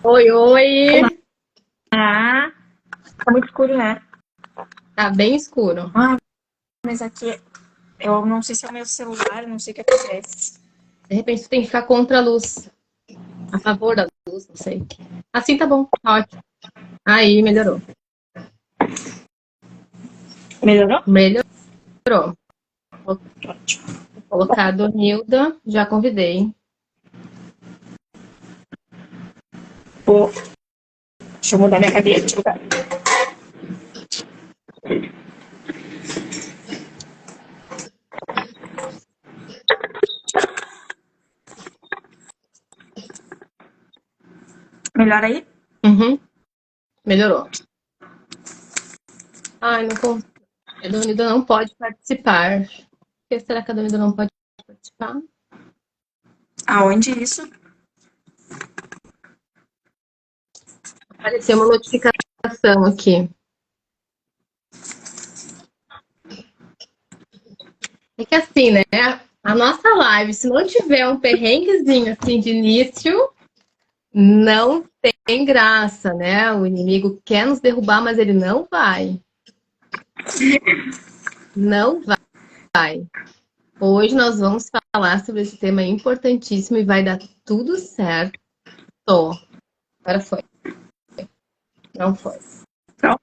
Oi, oi! Ah, tá muito escuro, né? Tá bem escuro. Ah, mas aqui eu não sei se é o meu celular, não sei o que acontece. De repente tu tem que ficar contra a luz. A favor da luz, não sei. Assim tá bom, tá ótimo. Aí, melhorou. Melhorou? Melhorou. Vou Ótimo. colocar a Donilda, já convidei. Vou... Deixa eu mudar minha cadeira de lugar. Melhor aí? Uhum, melhorou. Ai, não consigo. A Donilda não pode participar. Por que será que a Donilda não pode participar? Aonde isso? Apareceu uma notificação aqui. É que assim, né? A nossa live, se não tiver um perrenguezinho assim de início, não tem graça, né? O inimigo quer nos derrubar, mas ele não vai. Não vai. Hoje nós vamos falar sobre esse tema importantíssimo e vai dar tudo certo. Agora foi. Não foi. Pronto.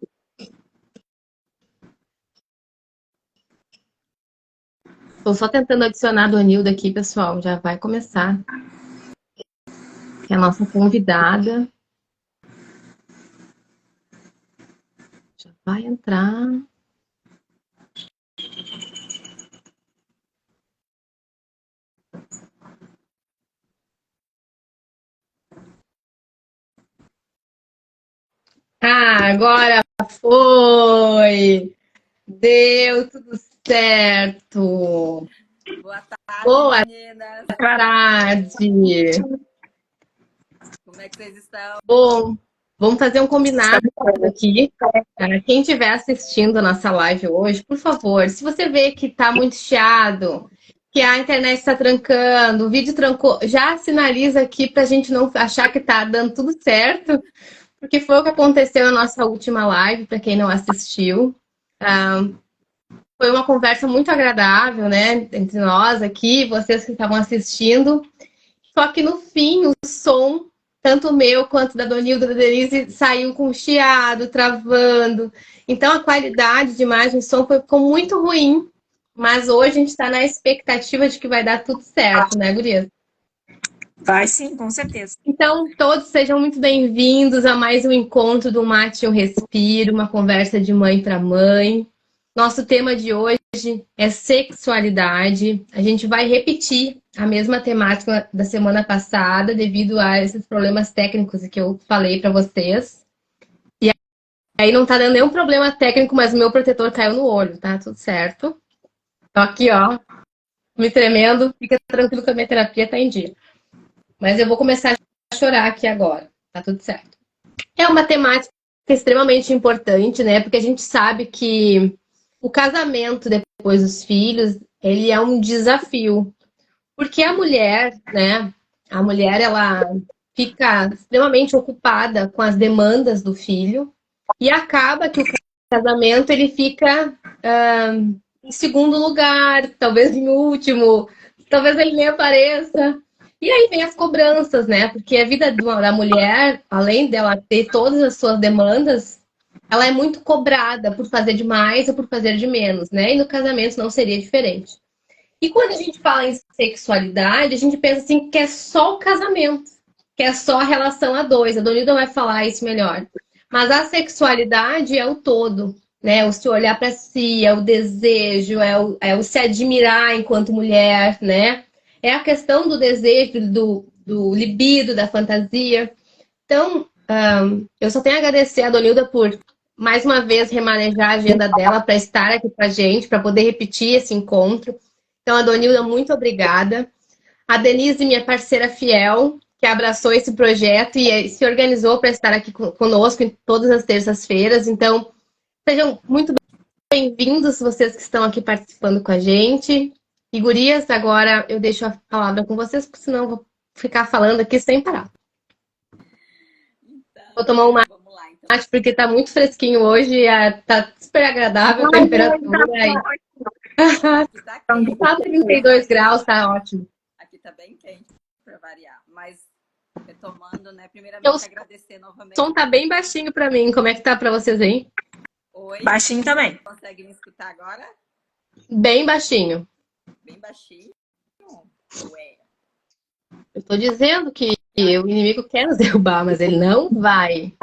Estou só tentando adicionar a Donilda aqui, pessoal. Já vai começar. Que é a nossa convidada. Já vai entrar. Ah, agora foi! Deu tudo certo! Boa tarde, Boa meninas. tarde! Como é que vocês estão? Bom, vamos fazer um combinado aqui. Quem estiver assistindo a nossa live hoje, por favor, se você vê que está muito chiado, que a internet está trancando, o vídeo trancou, já sinaliza aqui para a gente não achar que está dando tudo certo, porque foi o que aconteceu na nossa última live, para quem não assistiu. Ah, foi uma conversa muito agradável, né, entre nós aqui, vocês que estavam assistindo. Só que no fim, o som, tanto o meu quanto da Donilda e da Denise, saiu com chiado, travando. Então a qualidade de imagem e som ficou muito ruim. Mas hoje a gente está na expectativa de que vai dar tudo certo, né, Gurias? Vai sim, com certeza. Então, todos sejam muito bem-vindos a mais um encontro do Mate e o Respiro, uma conversa de mãe para mãe. Nosso tema de hoje é sexualidade. A gente vai repetir a mesma temática da semana passada, devido a esses problemas técnicos que eu falei para vocês. E aí não tá dando nenhum problema técnico, mas o meu protetor caiu no olho, tá? Tudo certo. Tô aqui, ó, me tremendo. Fica tranquilo que a minha terapia tá em dia. Mas eu vou começar a chorar aqui agora. Tá tudo certo. É uma temática extremamente importante, né? Porque a gente sabe que o casamento depois dos filhos, ele é um desafio. Porque a mulher, né? A mulher, ela fica extremamente ocupada com as demandas do filho e acaba que o casamento, ele fica em segundo lugar, talvez em último, talvez ele nem apareça. E aí vem as cobranças, né? Porque a vida da mulher, além dela ter todas as suas demandas, ela é muito cobrada por fazer de mais ou por fazer de menos, né? E no casamento não seria diferente. E quando a gente fala em sexualidade, a gente pensa assim que é só o casamento, que é só a relação a dois. A Donilda vai falar isso melhor. Mas a sexualidade é o todo, né? O se olhar para si, é o desejo, é o se admirar enquanto mulher, né? É a questão do desejo, do libido, da fantasia. Então, eu só tenho a agradecer a Donilda por mais uma vez remanejar a agenda dela para estar aqui com a gente, para poder repetir esse encontro. Então, a Donilda, muito obrigada. A Denise, minha parceira fiel, que abraçou esse projeto e se organizou para estar aqui conosco em todas as terças-feiras. Então, sejam muito bem-vindos vocês que estão aqui participando com a gente. E, gurias, agora eu deixo a palavra com vocês, porque senão eu vou ficar falando aqui sem parar. Vou tomar um Vamos lá, então. mate porque tá muito fresquinho hoje, tá super agradável a temperatura aí. Aqui tá quente. Tá 32 graus, tá ótimo. Aqui tá bem quente, para variar. Mas, retomando, né? O Primeiramente, agradecer novamente. som tá bem baixinho pra mim. Como é que tá pra vocês aí? Oi, Baixinho também. consegue me escutar agora? Bem baixinho. Bem baixinho. Ué. Eu tô dizendo que o inimigo quer nos derrubar, mas ele não vai.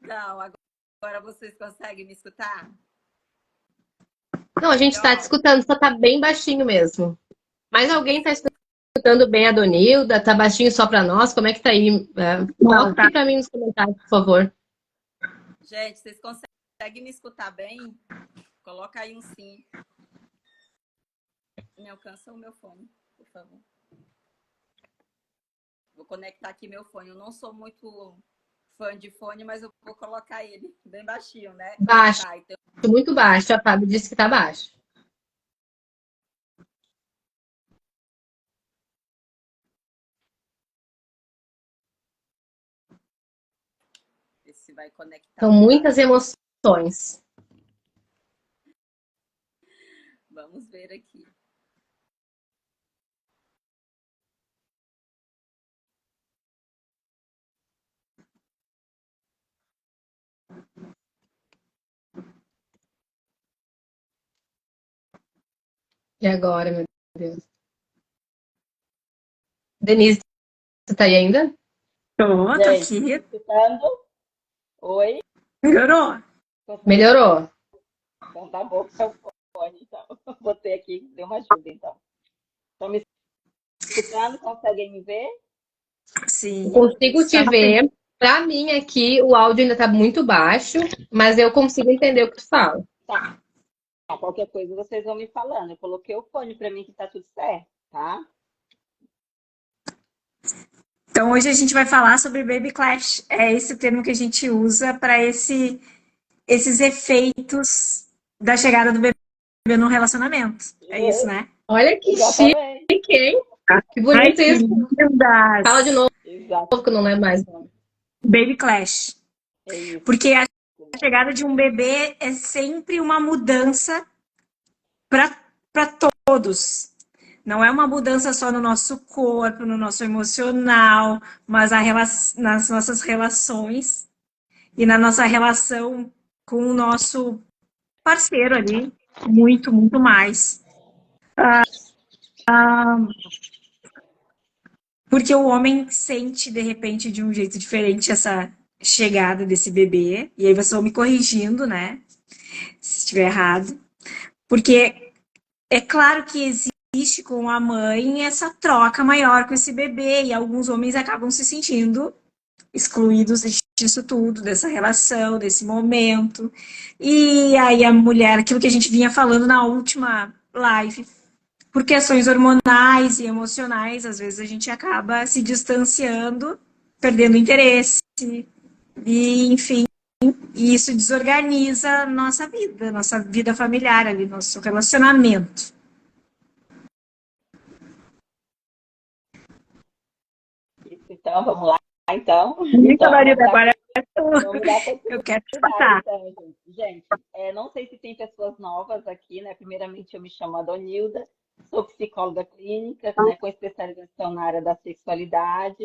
Não, agora vocês conseguem me escutar? Não, a gente tá te escutando, só tá bem baixinho mesmo. Mas alguém tá escutando bem a Donilda? Tá baixinho só pra nós? Como é que tá aí? Coloca aqui pra mim nos comentários, por favor. Gente, vocês conseguem me escutar bem? Coloca aí um sim. Me alcança o meu fone, por favor. Vou conectar aqui meu fone. Eu não sou muito fã de fone, mas eu vou colocar ele bem baixinho, né? Baixo, Tá, então... muito baixo. A Fábio disse que tá baixo. Ver se vai conectar. São muitas emoções. Vamos ver aqui. E agora, meu Deus? Denise, você tá aí ainda? Tô aqui. Escutando? Oi? Melhorou. Melhorou. Então tá bom com o fone, então. Botei aqui, deu uma ajuda, então. Estão me escutando? Conseguem me ver? Sim. Consigo te ver. Pra mim aqui, o áudio ainda tá muito baixo, mas eu consigo entender o que tu fala. Tá. Qualquer coisa vocês vão me falando. Eu coloquei o fone para mim que tá tudo certo, tá? Então, hoje a gente vai falar sobre Baby Clash. É esse termo que a gente usa para esses efeitos da chegada do bebê no relacionamento. É isso, né? Olha que Exatamente. chique, hein? Que Ai, bonito que isso. lindas. Fala de novo, Exato. que eu não lembro mais o nome. Baby Clash. É isso. Porque a chegada de um bebê é sempre uma mudança para todos. Não é uma mudança só no nosso corpo, no nosso emocional, mas nas nossas relações e na nossa relação com o nosso parceiro ali, muito, muito mais. Porque o homem sente, de repente, de um jeito diferente essa chegada desse bebê. E aí vocês vão me corrigindo, né? Se estiver errado. Porque é claro que existe com a mãe essa troca maior com esse bebê. E alguns homens acabam se sentindo excluídos disso tudo, dessa relação, desse momento. E aí a mulher, aquilo que a gente vinha falando na última live, por questões hormonais e emocionais, às vezes a gente acaba se distanciando, perdendo interesse, e enfim, e isso desorganiza a nossa vida familiar ali, nosso relacionamento. Então, vamos lá, então. Então, Marida, agora vamos dar eu quero te continuidade, contar. então, gente. Não sei se tem pessoas novas aqui, né? Primeiramente, eu me chamo Adonilda, sou psicóloga clínica, né, com especialização na área da sexualidade.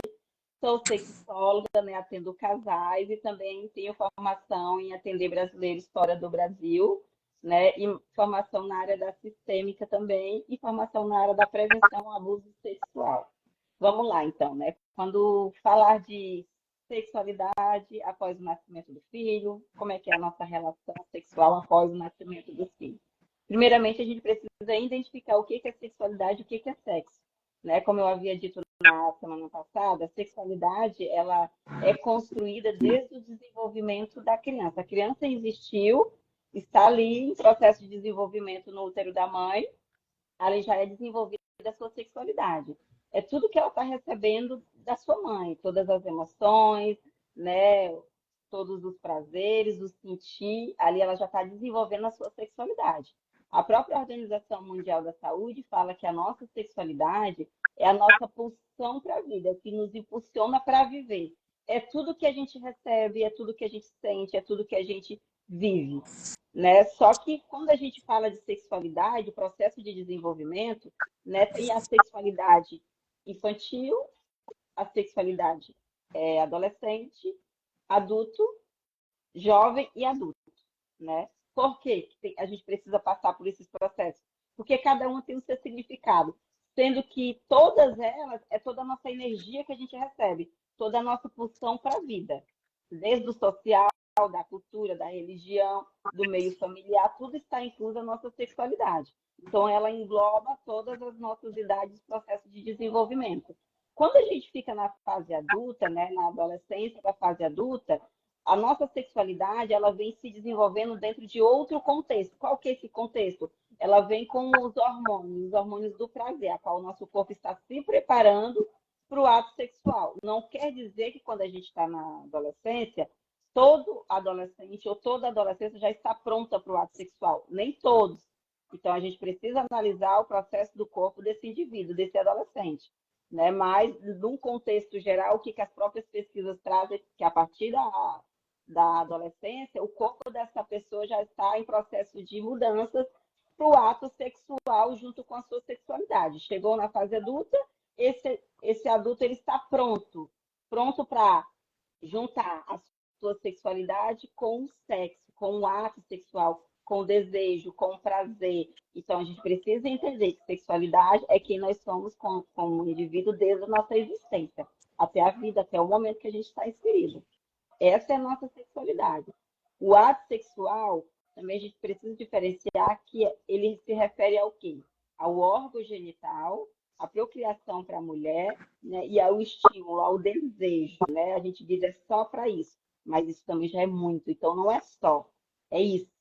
Sou sexóloga, né, atendo casais e também tenho formação em atender brasileiros fora do Brasil, né, e formação na área da sistêmica também e formação na área da prevenção ao abuso sexual. Vamos lá, então, né? Quando falar de sexualidade após o nascimento do filho, como é que é a nossa relação sexual após o nascimento do filho? Primeiramente, a gente precisa identificar o que é sexualidade e o que é sexo, né? Como eu havia dito na semana passada, a sexualidade ela é construída desde o desenvolvimento da criança. A criança existiu, está ali em processo de desenvolvimento no útero da mãe, ela já é desenvolvida a sua sexualidade. É tudo que ela está recebendo da sua mãe, todas as emoções, né? Todos os prazeres, o sentir, ali ela já está desenvolvendo a sua sexualidade. A própria Organização Mundial da Saúde fala que a nossa sexualidade é a nossa pulsão para a vida, que nos impulsiona para viver. é tudo que a gente recebe, é tudo que a gente sente, é tudo que a gente vive, né? Só que quando a gente fala de sexualidade, o processo de desenvolvimento, né, tem a sexualidade infantil, a sexualidade adolescente, adulto, jovem e adulto, né? Por que a gente precisa passar por esses processos? Porque cada uma tem o seu significado, sendo que todas elas é toda a nossa energia que a gente recebe, toda a nossa pulsão para a vida, desde o social, da cultura, da religião, do meio familiar, tudo está incluso a nossa sexualidade. Então, ela engloba todas as nossas idades, processos de desenvolvimento. Quando a gente fica na fase adulta, né, na adolescência, na fase adulta, a nossa sexualidade ela vem se desenvolvendo dentro de outro contexto. Qual que é esse contexto? Ela vem com os hormônios do prazer, a qual o nosso corpo está se preparando para o ato sexual. Não quer dizer que quando a gente está na adolescência, todo adolescente ou toda adolescente já está pronta para o ato sexual. Nem todos. Então, a gente precisa analisar o processo do corpo desse indivíduo, desse adolescente. Né? Mas, num contexto geral, o que as próprias pesquisas trazem, que a partir da adolescência, o corpo dessa pessoa já está em processo de mudanças para o ato sexual junto com a sua sexualidade. Chegou na fase adulta, esse adulto ele está pronto para juntar a sua sexualidade com o sexo, com o ato sexual, com o desejo, com o prazer. Então, a gente precisa entender que sexualidade é quem nós somos como indivíduo desde a nossa existência, até a vida, até o momento que a gente está inserido. Essa é a nossa sexualidade. O ato sexual, também a gente precisa diferenciar que ele se refere ao quê? Ao órgão genital, à procriação para a mulher, né, e ao estímulo, ao desejo. Né? A gente vive só para isso, mas isso também já é muito. Então, não é só, é isso.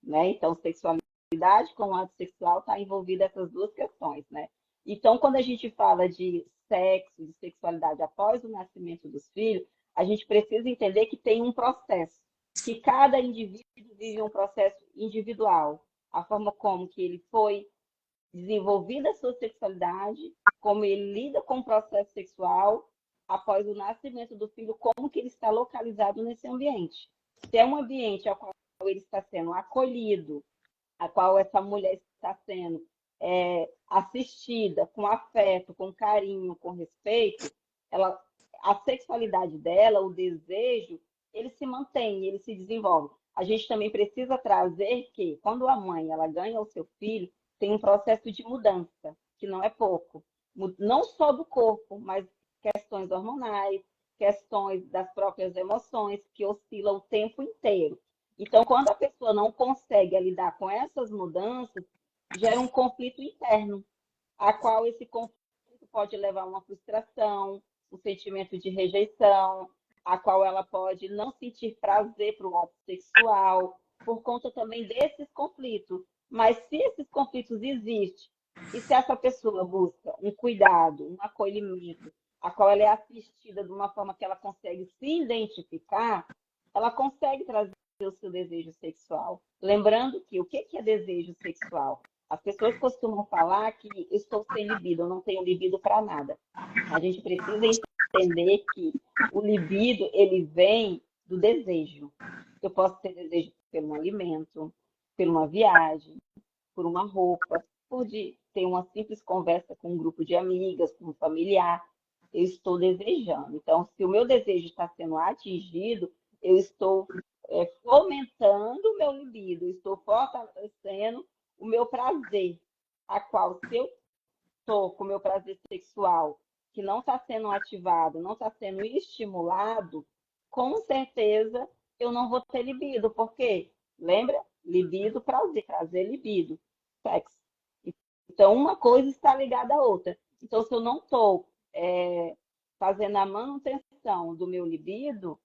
Né? Então, sexualidade com o ato sexual está envolvida essas duas questões. Né? Então, quando a gente fala de sexo, de sexualidade após o nascimento dos filhos, a gente precisa entender que tem um processo, que cada indivíduo vive um processo individual. A forma como que ele foi desenvolvida a sua sexualidade, como ele lida com o processo sexual após o nascimento do filho, como que ele está localizado nesse ambiente. Se é um ambiente ao qual ele está sendo acolhido, a qual essa mulher está sendo assistida com afeto, com carinho, com respeito, a sexualidade dela, o desejo, ele se mantém, ele se desenvolve. A gente também precisa trazer que, quando a mãe ela ganha o seu filho, tem um processo de mudança, que não é pouco. Não só do corpo, mas questões hormonais, questões das próprias emoções, que oscilam o tempo inteiro. Então, quando a pessoa não consegue lidar com essas mudanças, gera um conflito interno, a qual esse conflito pode levar a uma frustração, um sentimento de rejeição, a qual ela pode não sentir prazer para o ato sexual, por conta também desses conflitos. Mas se esses conflitos existem, e se essa pessoa busca um cuidado, um acolhimento, a qual ela é assistida de uma forma que ela consegue se identificar, ela consegue trazer o seu desejo sexual. Lembrando que o que é desejo sexual? As pessoas costumam falar que eu estou sem libido, eu não tenho libido para nada. A gente precisa entender que o libido, ele vem do desejo. Eu posso ter desejo por um alimento, por uma viagem, por uma roupa, por ter uma simples conversa com um grupo de amigas, com um familiar. Eu estou desejando. Então, se o meu desejo está sendo atingido, eu estou fomentando o meu libido, estou fortalecendo o meu prazer, a qual, se eu estou com o meu prazer sexual, que não está sendo ativado, não está sendo estimulado, com certeza eu não vou ter libido. Por quê? Lembra? Libido, prazer, prazer, libido, sexo. Então, uma coisa está ligada à outra. Então, se eu não estou fazendo a manutenção do meu libido,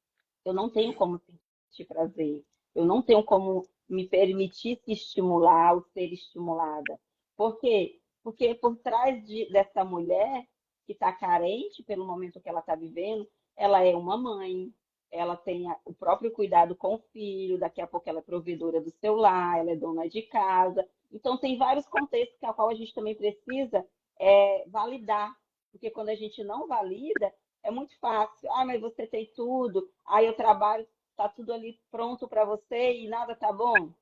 eu não tenho como sentir prazer. Eu não tenho como me permitir se estimular ou ser estimulada. Por quê? Porque por trás dessa mulher que está carente pelo momento que ela está vivendo, ela é uma mãe, ela tem o próprio cuidado com o filho, daqui a pouco ela é provedora do seu lar, ela é dona de casa. Então, tem vários contextos que a qual a gente também precisa validar, porque quando a gente não valida, É muito fácil. Ah, mas você tem tudo. Aí eu trabalho, tá tudo ali pronto para você e nada tá bom.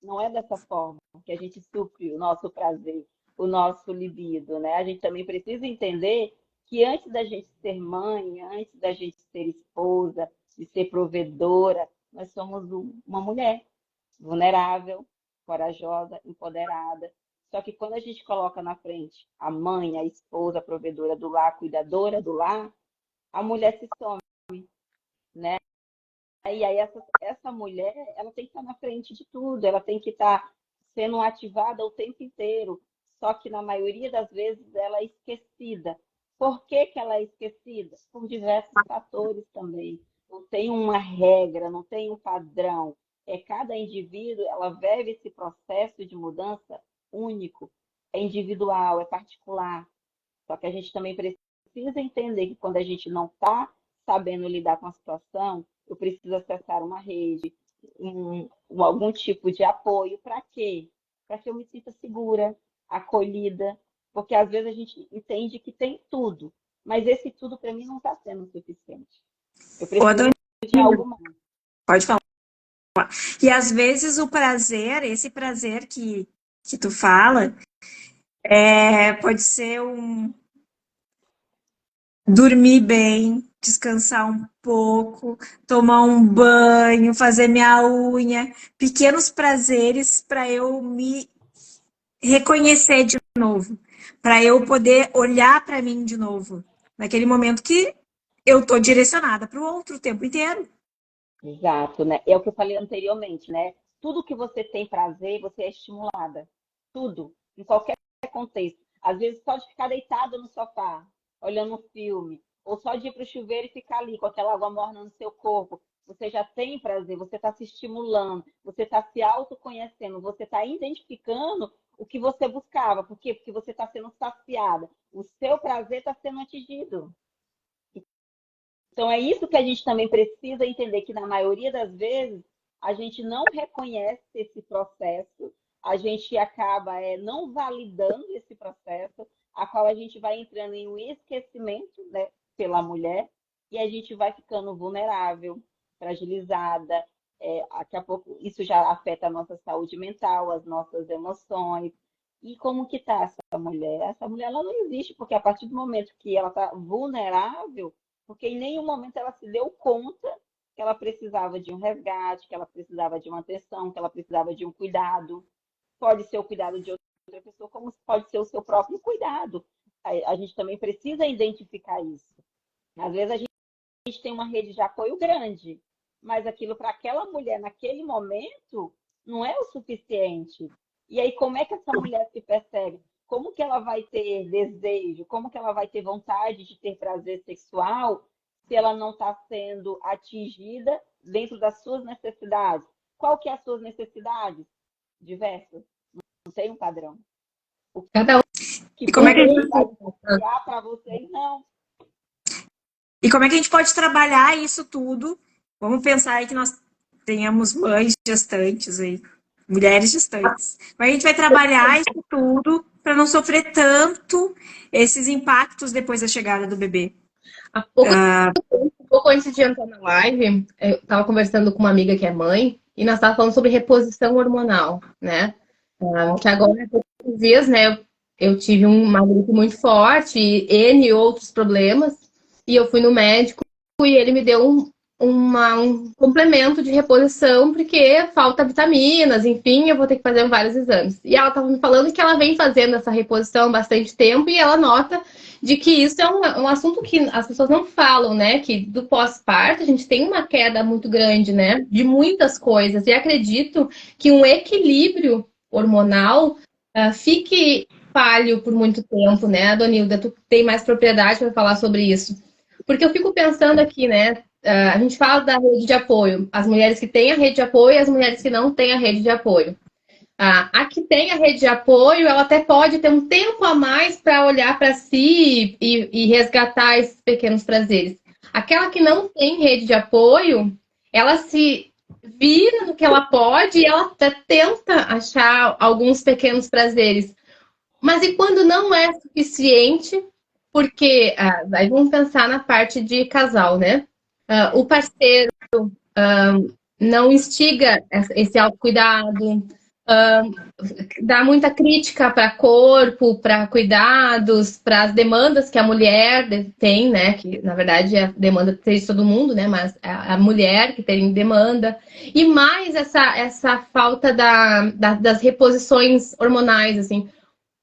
Não é dessa forma que a gente supre o nosso prazer, o nosso libido, né? A gente também precisa entender que antes da gente ser mãe, antes da gente ser esposa, de ser provedora, nós somos uma mulher vulnerável, corajosa, empoderada. Só que quando a gente coloca na frente a mãe, a esposa, a provedora do lar, cuidadora do lar, a mulher se some, né? E aí essa mulher, ela tem que estar na frente de tudo, ela tem que estar sendo ativada o tempo inteiro. Só que na maioria das vezes ela é esquecida. Por que que ela é esquecida? Por diversos fatores também. Não tem uma regra, não tem um padrão. É cada indivíduo, ela vive esse processo de mudança único, é individual, é particular. Só que a gente também precisa entender que quando a gente não está sabendo lidar com a situação, eu preciso acessar uma rede, algum tipo de apoio. Para quê? Para que eu me sinta segura, acolhida, porque às vezes a gente entende que tem tudo, mas esse tudo para mim não está sendo suficiente. Eu Ô, preciso de algo mais. pode falar. E às vezes o prazer, esse prazer que tu fala, pode ser dormir bem, descansar um pouco, tomar um banho, fazer minha unha, pequenos prazeres para eu me reconhecer de novo, para eu poder olhar para mim de novo, naquele momento que eu tô direcionada para o outro o tempo inteiro. Exato, né? É o que eu falei anteriormente, né? Tudo que você tem prazer, você é estimulada. Tudo, em qualquer contexto. Às vezes só de ficar deitado no sofá, olhando um filme, ou só de ir para o chuveiro e ficar ali com aquela água morna no seu corpo. Você já tem prazer, você está se estimulando, você está se autoconhecendo, você está identificando o que você buscava. Por quê? Porque você está sendo saciada. O seu prazer está sendo atingido. Então, é isso que a gente também precisa entender, que na maioria das vezes a gente não reconhece esse processo, a gente acaba não validando esse processo, a qual a gente vai entrando em um esquecimento, né, pela mulher, e a gente vai ficando vulnerável, fragilizada. Daqui a pouco isso já afeta a nossa saúde mental, as nossas emoções. E como que está essa mulher? Essa mulher ela não existe, porque a partir do momento que ela está vulnerável, porque em nenhum momento ela se deu conta que ela precisava de um resgate, que ela precisava de uma atenção, que ela precisava de um cuidado. Pode ser o cuidado de outra pessoa, como pode ser o seu próprio cuidado. A gente também precisa identificar isso. Às vezes a gente tem uma rede de apoio grande, mas aquilo para aquela mulher naquele momento não é o suficiente. E aí como é que essa mulher se percebe? Como que ela vai ter desejo? Como que ela vai ter vontade de ter prazer sexual se ela não está sendo atingida dentro das suas necessidades? Qual que é as suas necessidades? Diversas. Não tem um padrão. O Cada um. que como é que a você gente... vai criar para vocês, não. E como é que a gente pode trabalhar isso tudo? Vamos pensar aí que nós tenhamos mães gestantes aí, mulheres gestantes. Como a gente vai trabalhar isso tudo para não sofrer tanto esses impactos depois da chegada do bebê? Um pouco antes de entrar na live, eu estava conversando com uma amiga que é mãe e nós estávamos falando sobre reposição hormonal, né? Que agora, há poucos dias, né, eu tive uma gripe muito forte e N outros problemas, e eu fui no médico e ele me deu um complemento de reposição, porque falta vitaminas, enfim, eu vou ter que fazer vários exames. E ela estava me falando que ela vem fazendo essa reposição há bastante tempo e ela nota de que isso é um assunto que as pessoas não falam, né? Que do pós-parto a gente tem uma queda muito grande, né? De muitas coisas. E acredito que um equilíbrio hormonal fique falho por muito tempo, né, Donilda? Tu tem mais propriedade para falar sobre isso. Porque eu fico pensando aqui, né? A gente fala da rede de apoio, as mulheres que têm a rede de apoio e as mulheres que não têm a rede de apoio. A que tem a rede de apoio, ela até pode ter um tempo a mais para olhar para si e resgatar esses pequenos prazeres. Aquela que não tem rede de apoio, ela se vira no que ela pode e ela até tenta achar alguns pequenos prazeres. Mas e quando não é suficiente? porque, aí vamos pensar na parte de casal, né? O parceiro não instiga esse autocuidado, dá muita crítica para corpo, para cuidados, para as demandas que a mulher tem, né? Que na verdade é a demanda de todo mundo, né? Mas a mulher que tem demanda. E mais essa falta das reposições hormonais, assim.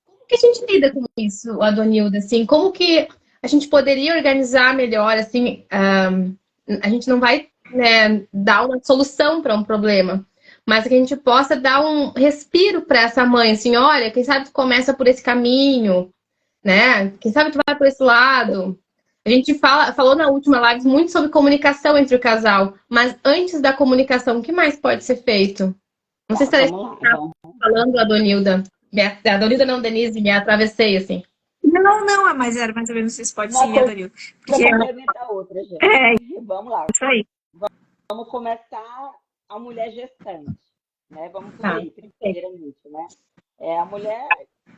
Como que a gente lida com isso, Adonilda? Assim, como que a gente poderia organizar melhor, assim, a gente não vai, né, dar uma solução para um problema, mas que a gente possa dar um respiro para essa mãe, assim, olha, quem sabe tu começa por esse caminho, né? Quem sabe tu vai por esse lado. A gente falou na última live muito sobre comunicação entre o casal, mas antes da comunicação, o que mais pode ser feito? Não sei se Tá, você vamos lá. está falando, Adonilda. A Adonilda não, Denise, me atravessei, assim. Não, mas era mais ou menos isso, pode Uma seguir, coisa Danilo. para Porque complementar a outra, gente. é Vamos lá. isso aí. Vamos começar a mulher gestante, né? Vamos por Tá. aí, primeiramente, né? A mulher,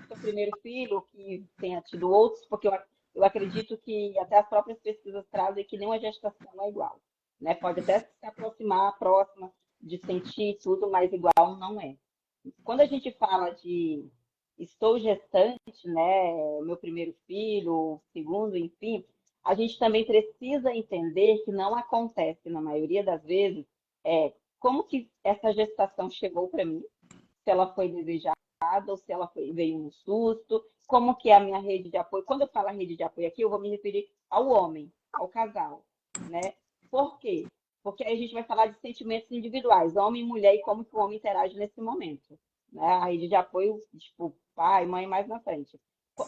seu primeiro filho, que tenha tido outros, porque eu acredito que até as próprias pesquisas trazem que nenhuma gestação é igual, né? Pode até se aproximar, próxima, de sentir tudo, mas igual não é. Quando a gente fala de estou gestante, né? Meu primeiro filho, segundo, enfim, a gente também precisa entender que não acontece, na maioria das vezes, como que essa gestação chegou para mim, se ela foi desejada ou se ela veio um susto, como que é a minha rede de apoio. Quando eu falo rede de apoio aqui, eu vou me referir ao homem, ao casal, né? Por quê? Porque aí a gente vai falar de sentimentos individuais, homem e mulher, e como que o homem interage nesse momento, né? A rede de apoio, tipo, pai, mãe, mais na frente.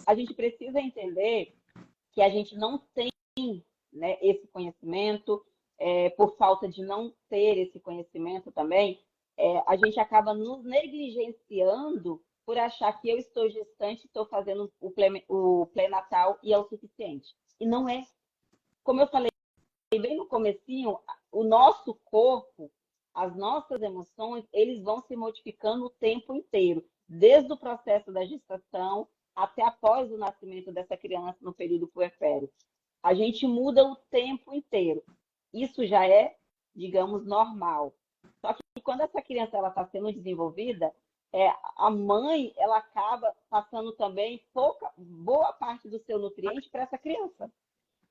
A gente precisa entender que a gente não tem, né, esse conhecimento, por falta de não ter esse conhecimento também, a gente acaba nos negligenciando por achar que eu estou gestante, estou fazendo o pré-natal e é o suficiente. E não é. Como eu falei bem no comecinho, o nosso corpo, as nossas emoções, eles vão se modificando o tempo inteiro, desde o processo da gestação até após o nascimento dessa criança no período puerpério. A gente muda o tempo inteiro. Isso já é, digamos, normal. Só que quando essa criança está sendo desenvolvida, a mãe ela acaba passando também boa parte do seu nutriente para essa criança.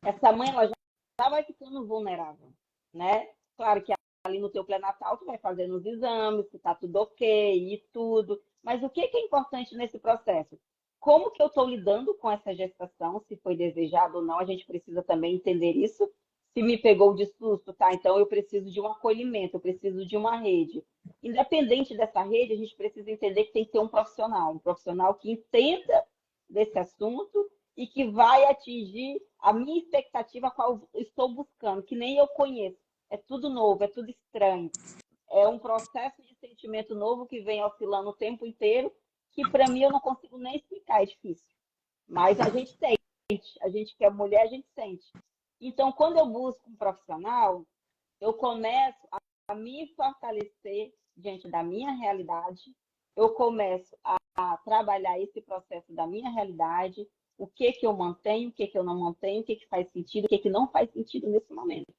Essa mãe ela já vai ficando vulnerável, né? Claro que ali no teu pré-natal tu vai fazendo os exames, se está tudo ok e tudo. Mas o que é importante nesse processo? Como que eu estou lidando com essa gestação, se foi desejado ou não, a gente precisa também entender isso. Se me pegou de susto, tá? Então eu preciso de um acolhimento, eu preciso de uma rede. Independente dessa rede, a gente precisa entender que tem que ter um profissional que entenda desse assunto e que vai atingir a minha expectativa, a qual eu estou buscando, que nem eu conheço. É tudo novo, é tudo estranho. É um processo de sentimento novo que vem oscilando o tempo inteiro, que para mim eu não consigo nem explicar, é difícil. Mas a gente sente, a gente que é mulher, a gente sente. Então, quando eu busco um profissional, eu começo a me fortalecer diante da minha realidade, eu começo a trabalhar esse processo da minha realidade, o que eu mantenho, o que eu não mantenho, o que faz sentido, o que não faz sentido nesse momento.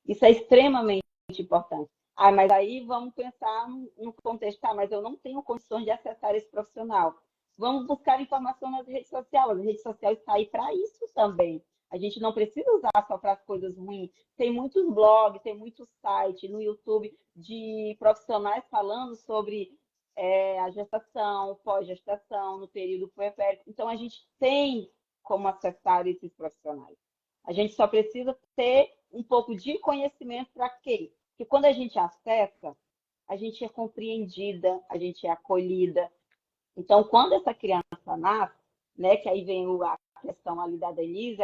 Isso é extremamente importante. Mas aí vamos pensar no contexto, mas eu não tenho condições de acessar esse profissional. Vamos buscar informação nas redes sociais. As redes sociais estão aí para isso também. A gente não precisa usar só para as coisas ruins. Tem muitos blogs, tem muitos sites no YouTube de profissionais falando sobre a gestação, pós-gestação, no período puerpério. Então, a gente tem como acessar esses profissionais. A gente só precisa ter um pouco de conhecimento para quê? Porque quando a gente acessa, a gente é compreendida, a gente é acolhida. Então, quando essa criança nasce, né, que aí vem a questão ali da Denise,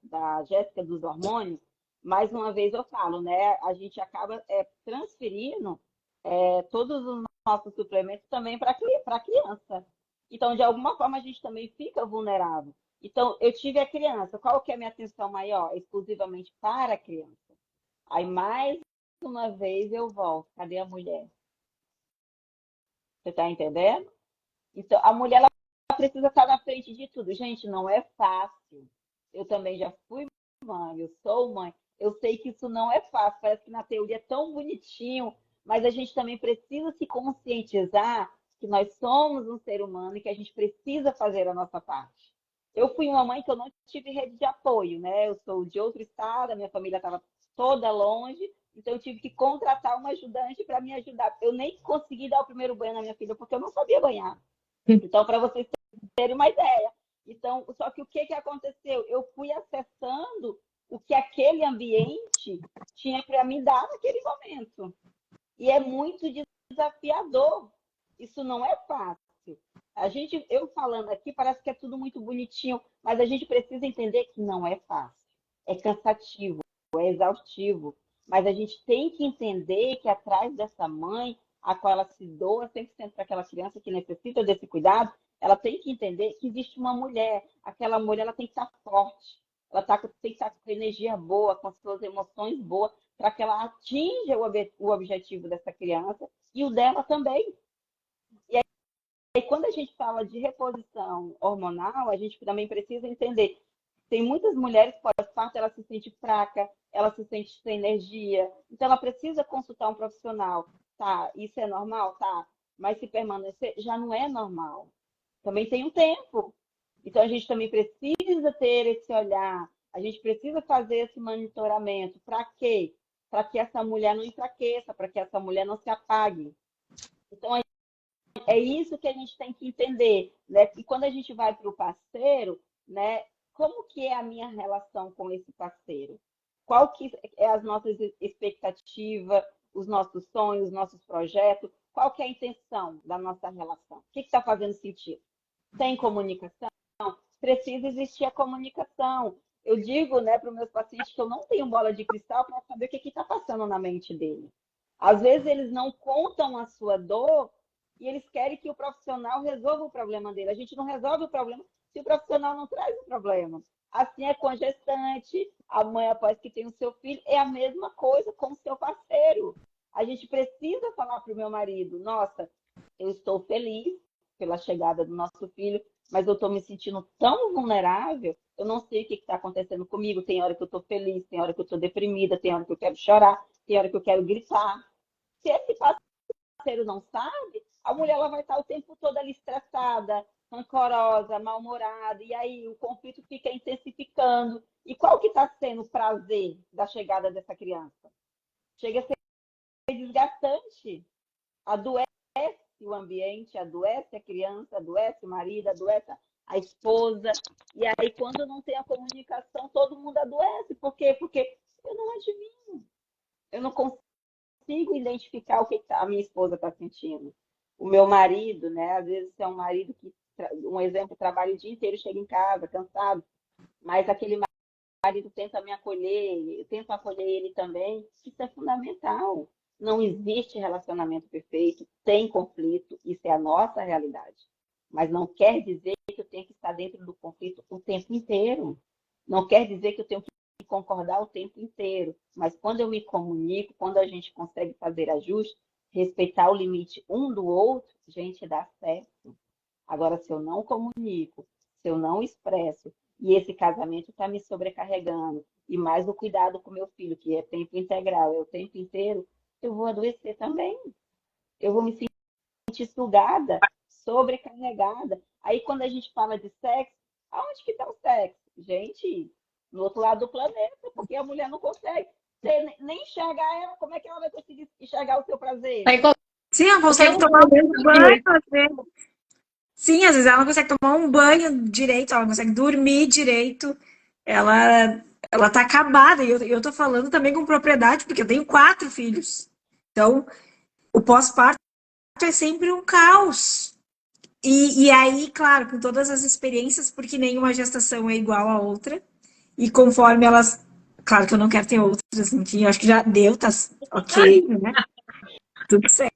da Jéssica dos hormônios, mais uma vez eu falo, né, a gente acaba transferindo todos os nossos suplementos também para a criança. Então, de alguma forma, a gente também fica vulnerável. Então, eu tive a criança, qual que é a minha atenção maior? Exclusivamente para a criança. Aí, mais uma vez, eu volto. Cadê a mulher? Você está entendendo? Então, a mulher ela precisa estar na frente de tudo. Gente, não é fácil. eu também já fui mãe, eu sou mãe. Eu sei que isso não é fácil, parece que na teoria é tão bonitinho, mas a gente também precisa se conscientizar que nós somos um ser humano e que a gente precisa fazer a nossa parte. Eu fui uma mãe que eu não tive rede de apoio, né? Eu sou de outro estado, a minha família estava toda longe, então eu tive que contratar uma ajudante para me ajudar. Eu nem consegui dar o primeiro banho na minha filha porque eu não sabia banhar. Então, para vocês terem uma ideia. Então, só que o que aconteceu? Eu fui acessando o que aquele ambiente tinha para me dar naquele momento. E é muito desafiador. Isso não é fácil. Eu falando aqui, parece que é tudo muito bonitinho, mas a gente precisa entender que não é fácil. É cansativo, é exaustivo. Mas a gente tem que entender que atrás dessa mãe, a qual ela se doa 100% para aquela criança que necessita desse cuidado, ela tem que entender que existe uma mulher. Aquela mulher ela tem que estar forte. Ela tem que estar com energia boa, com as suas emoções boas, para que ela atinja o objetivo dessa criança e o dela também. E quando a gente fala de reposição hormonal, a gente também precisa entender. Tem muitas mulheres pós-parto, ela se sente fraca, ela se sente sem energia. Então, ela precisa consultar um profissional. Tá, isso é normal? Tá. Mas se permanecer, já não é normal. Também tem um tempo. Então, a gente também precisa ter esse olhar. A gente precisa fazer esse monitoramento. Para quê? Para que essa mulher não enfraqueça, para que essa mulher não se apague. Então, é isso que a gente tem que entender, né? E quando a gente vai para o parceiro, né? Como que é a minha relação com esse parceiro? Qual que é as nossas expectativas, os nossos sonhos, os nossos projetos? Qual que é a intenção da nossa relação? O que está fazendo sentido? Tem comunicação? Precisa existir a comunicação. Eu digo, né, para os meus pacientes que eu não tenho bola de cristal para saber o que está passando na mente dele. Às vezes eles não contam a sua dor e eles querem que o profissional resolva o problema dele. A gente não resolve o problema se o profissional não traz o problema. Assim é com a gestante, a mãe após que tem o seu filho, é a mesma coisa com o seu parceiro. A gente precisa falar para o meu marido, nossa, eu estou feliz pela chegada do nosso filho, mas eu estou me sentindo tão vulnerável, eu não sei o que está acontecendo comigo. Tem hora que eu estou feliz, tem hora que eu estou deprimida, tem hora que eu quero chorar, tem hora que eu quero gritar. Se esse parceiro não sabe, a mulher ela vai estar o tempo todo ali estressada, rancorosa, mal-humorada, e aí o conflito fica intensificando. E qual que está sendo o prazer da chegada dessa criança? Chega a ser desgastante. Adoece o ambiente, adoece a criança, adoece o marido, adoece a esposa. E aí, quando não tem a comunicação, todo mundo adoece. Por quê? Porque eu não adivinho. Eu não consigo identificar o que a minha esposa está sentindo. O meu marido, né? Às vezes é um marido que, um exemplo, trabalha o dia inteiro, chega em casa cansado, mas aquele marido tenta me acolher, eu tento acolher ele também. Isso é fundamental. Não existe relacionamento perfeito, tem conflito, isso é a nossa realidade. Mas não quer dizer que eu tenho que estar dentro do conflito o tempo inteiro. Não quer dizer que eu tenho que concordar o tempo inteiro. Mas quando eu me comunico, quando a gente consegue fazer ajustes, respeitar o limite um do outro, gente, dá certo. Agora, se eu não comunico, se eu não expresso, e esse casamento está me sobrecarregando, e mais o cuidado com meu filho, que é tempo integral, é o tempo inteiro, eu vou adoecer também. Eu vou me sentir sugada, sobrecarregada. Aí, quando a gente fala de sexo, aonde que está o sexo? Gente, no outro lado do planeta, porque a mulher não consegue. Você nem enxergar ela, como é que ela vai conseguir enxergar o seu prazer? Sim, ela consegue tomar um banho. Sim, às vezes ela não consegue tomar um banho direito, ela não consegue dormir direito. Ela tá acabada. E eu tô falando também com propriedade, porque eu tenho 4 filhos. Então, o pós-parto é sempre um caos. E aí, claro, com todas as experiências, porque nenhuma gestação é igual à outra. E conforme elas... Claro que eu não quero ter outras, enfim, eu acho que já deu, tá ok, né? Tudo certo,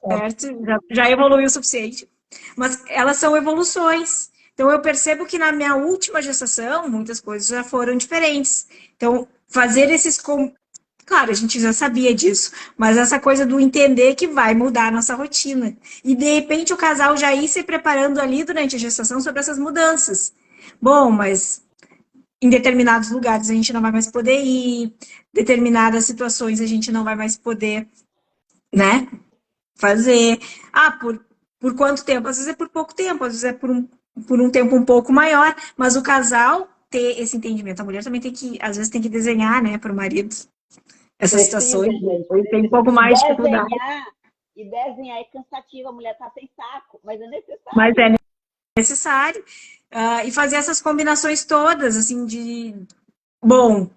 já evoluiu o suficiente. Mas elas são evoluções. Então, eu percebo que na minha última gestação, muitas coisas já foram diferentes. Então, fazer esses... Claro, a gente já sabia disso, mas essa coisa do entender que vai mudar a nossa rotina. E, de repente, o casal já ir se preparando ali durante a gestação sobre essas mudanças. Bom, mas em determinados lugares a gente não vai mais poder ir, determinadas situações a gente não vai mais poder, né, fazer. Por quanto tempo? Às vezes é por pouco tempo, às vezes é por um tempo um pouco maior, mas o casal ter esse entendimento. A mulher também tem que, às vezes, tem que desenhar, né, para o marido essas Precisa, situações. gente, Ele tem um precisa. pouco E mais de dificuldade, desenhar, e desenhar é cansativo, a mulher tá sem saco, mas é mas necessário. é necessário. E fazer essas combinações todas, assim, de, bom,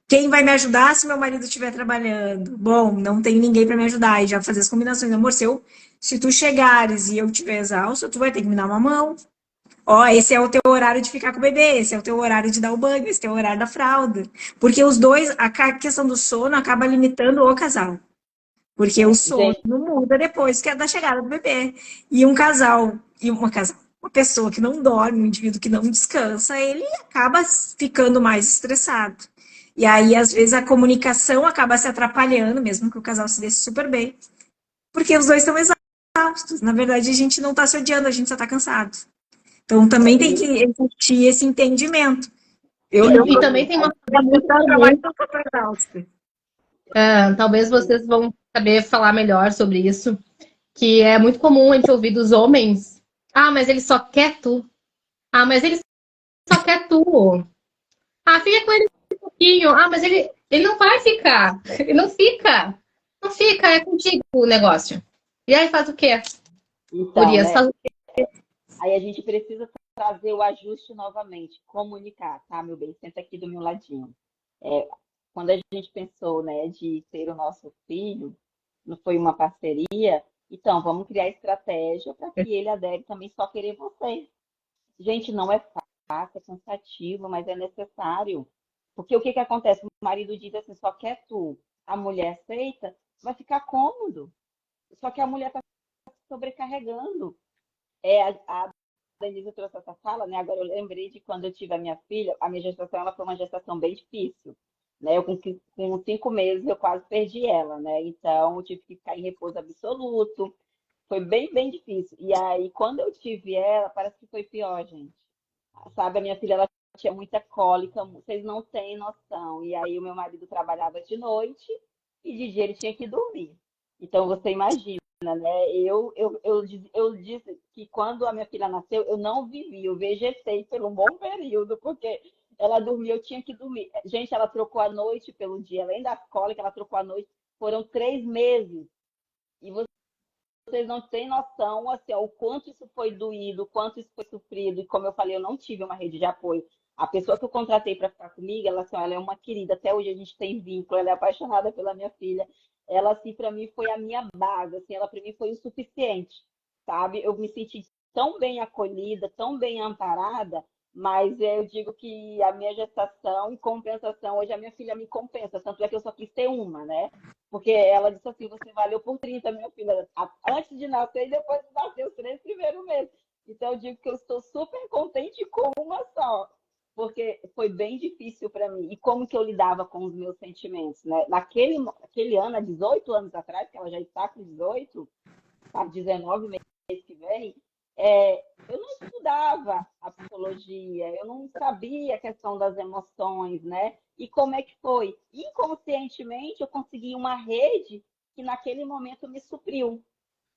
quem vai me ajudar se meu marido estiver trabalhando? Bom, não tem ninguém para me ajudar. E já fazer as combinações. Amor, se tu chegares e eu estiver exausto, tu vai ter que me dar uma mão. Ó, esse é o teu horário de ficar com o bebê, esse é o teu horário de dar o banho, esse é o horário da fralda. Porque os dois, a questão do sono acaba limitando o casal. Porque o sono Gente, muda depois que é da chegada do bebê. E um casal, uma pessoa que não dorme, um indivíduo que não descansa, ele acaba ficando mais estressado. E aí, às vezes, a comunicação acaba se atrapalhando, mesmo que o casal se dê super bem, porque os dois estão exaustos. Na verdade, a gente não está se odiando, a gente só está cansado. Então, também tem que isso. existir esse entendimento. E também tem uma coisa muito trabalho comum, não estou exausta. talvez vocês vão saber falar melhor sobre isso, que é muito comum a gente ouvir dos homens. Ah, mas ele só quer tu. Ah, mas ele só quer tu. Ah, fica com ele um pouquinho. Ah, mas ele não vai ficar. Ele não fica. Não fica, é contigo o negócio. E aí faz o quê? Então, Gurias, né? faz o quê? Aí a gente precisa trazer o ajuste novamente, comunicar, tá, meu bem? Senta aqui do meu ladinho. É, quando a gente pensou, né, de ter o nosso filho, não foi uma parceria, então vamos criar estratégia para que ele adere também só querer você. Gente, não é fácil, é cansativo, mas é necessário. Porque o que que acontece? O marido diz assim, só quer tu. A mulher aceita, vai ficar cômodo. Só que a mulher está sobrecarregando. A Denise trouxe essa fala, né? Agora eu lembrei de quando eu tive a minha filha, a minha gestação ela foi uma gestação bem difícil. Né? Com 5 meses eu quase perdi ela, né? Então eu tive que ficar em repouso absoluto. Foi bem, bem difícil. E aí, quando eu tive ela, parece que foi pior, gente. Sabe, a minha filha ela tinha muita cólica, vocês não têm noção. E aí o meu marido trabalhava de noite e de dia ele tinha que dormir. Então você imagina, né? Eu disse que quando a minha filha nasceu, eu não vivi, eu vegetei por um bom período, porque ela dormia, eu tinha que dormir. Gente, ela trocou a noite pelo dia, além da cólica, ela trocou a noite. Foram 3 meses. E vocês não têm noção, assim, ó, o quanto isso foi doído, o quanto isso foi sofrido. E como eu falei, eu não tive uma rede de apoio. A pessoa que eu contratei para ficar comigo, ela, assim, ó, ela é uma querida. Até hoje a gente tem vínculo, ela é apaixonada pela minha filha. Ela, assim, para mim foi a minha base, assim, ela para mim foi o suficiente, sabe? Eu me senti tão bem acolhida, tão bem amparada, mas eu digo que a minha gestação, em compensação, hoje a minha filha me compensa, tanto é que eu só quis ter uma, né? Porque ela disse assim, você valeu por 30, minha filha, antes de nascer e depois de nascer os 3 primeiros meses. Então eu digo que eu estou super contente com uma só, porque foi bem difícil para mim. E como que eu lidava com os meus sentimentos, né? Naquele ano, há 18 anos atrás, que ela já está com 18, tá 19 mês que vem, eu não estudava a psicologia, eu não sabia a questão das emoções, né? E como é que foi? Inconscientemente, eu consegui uma rede que naquele momento me supriu,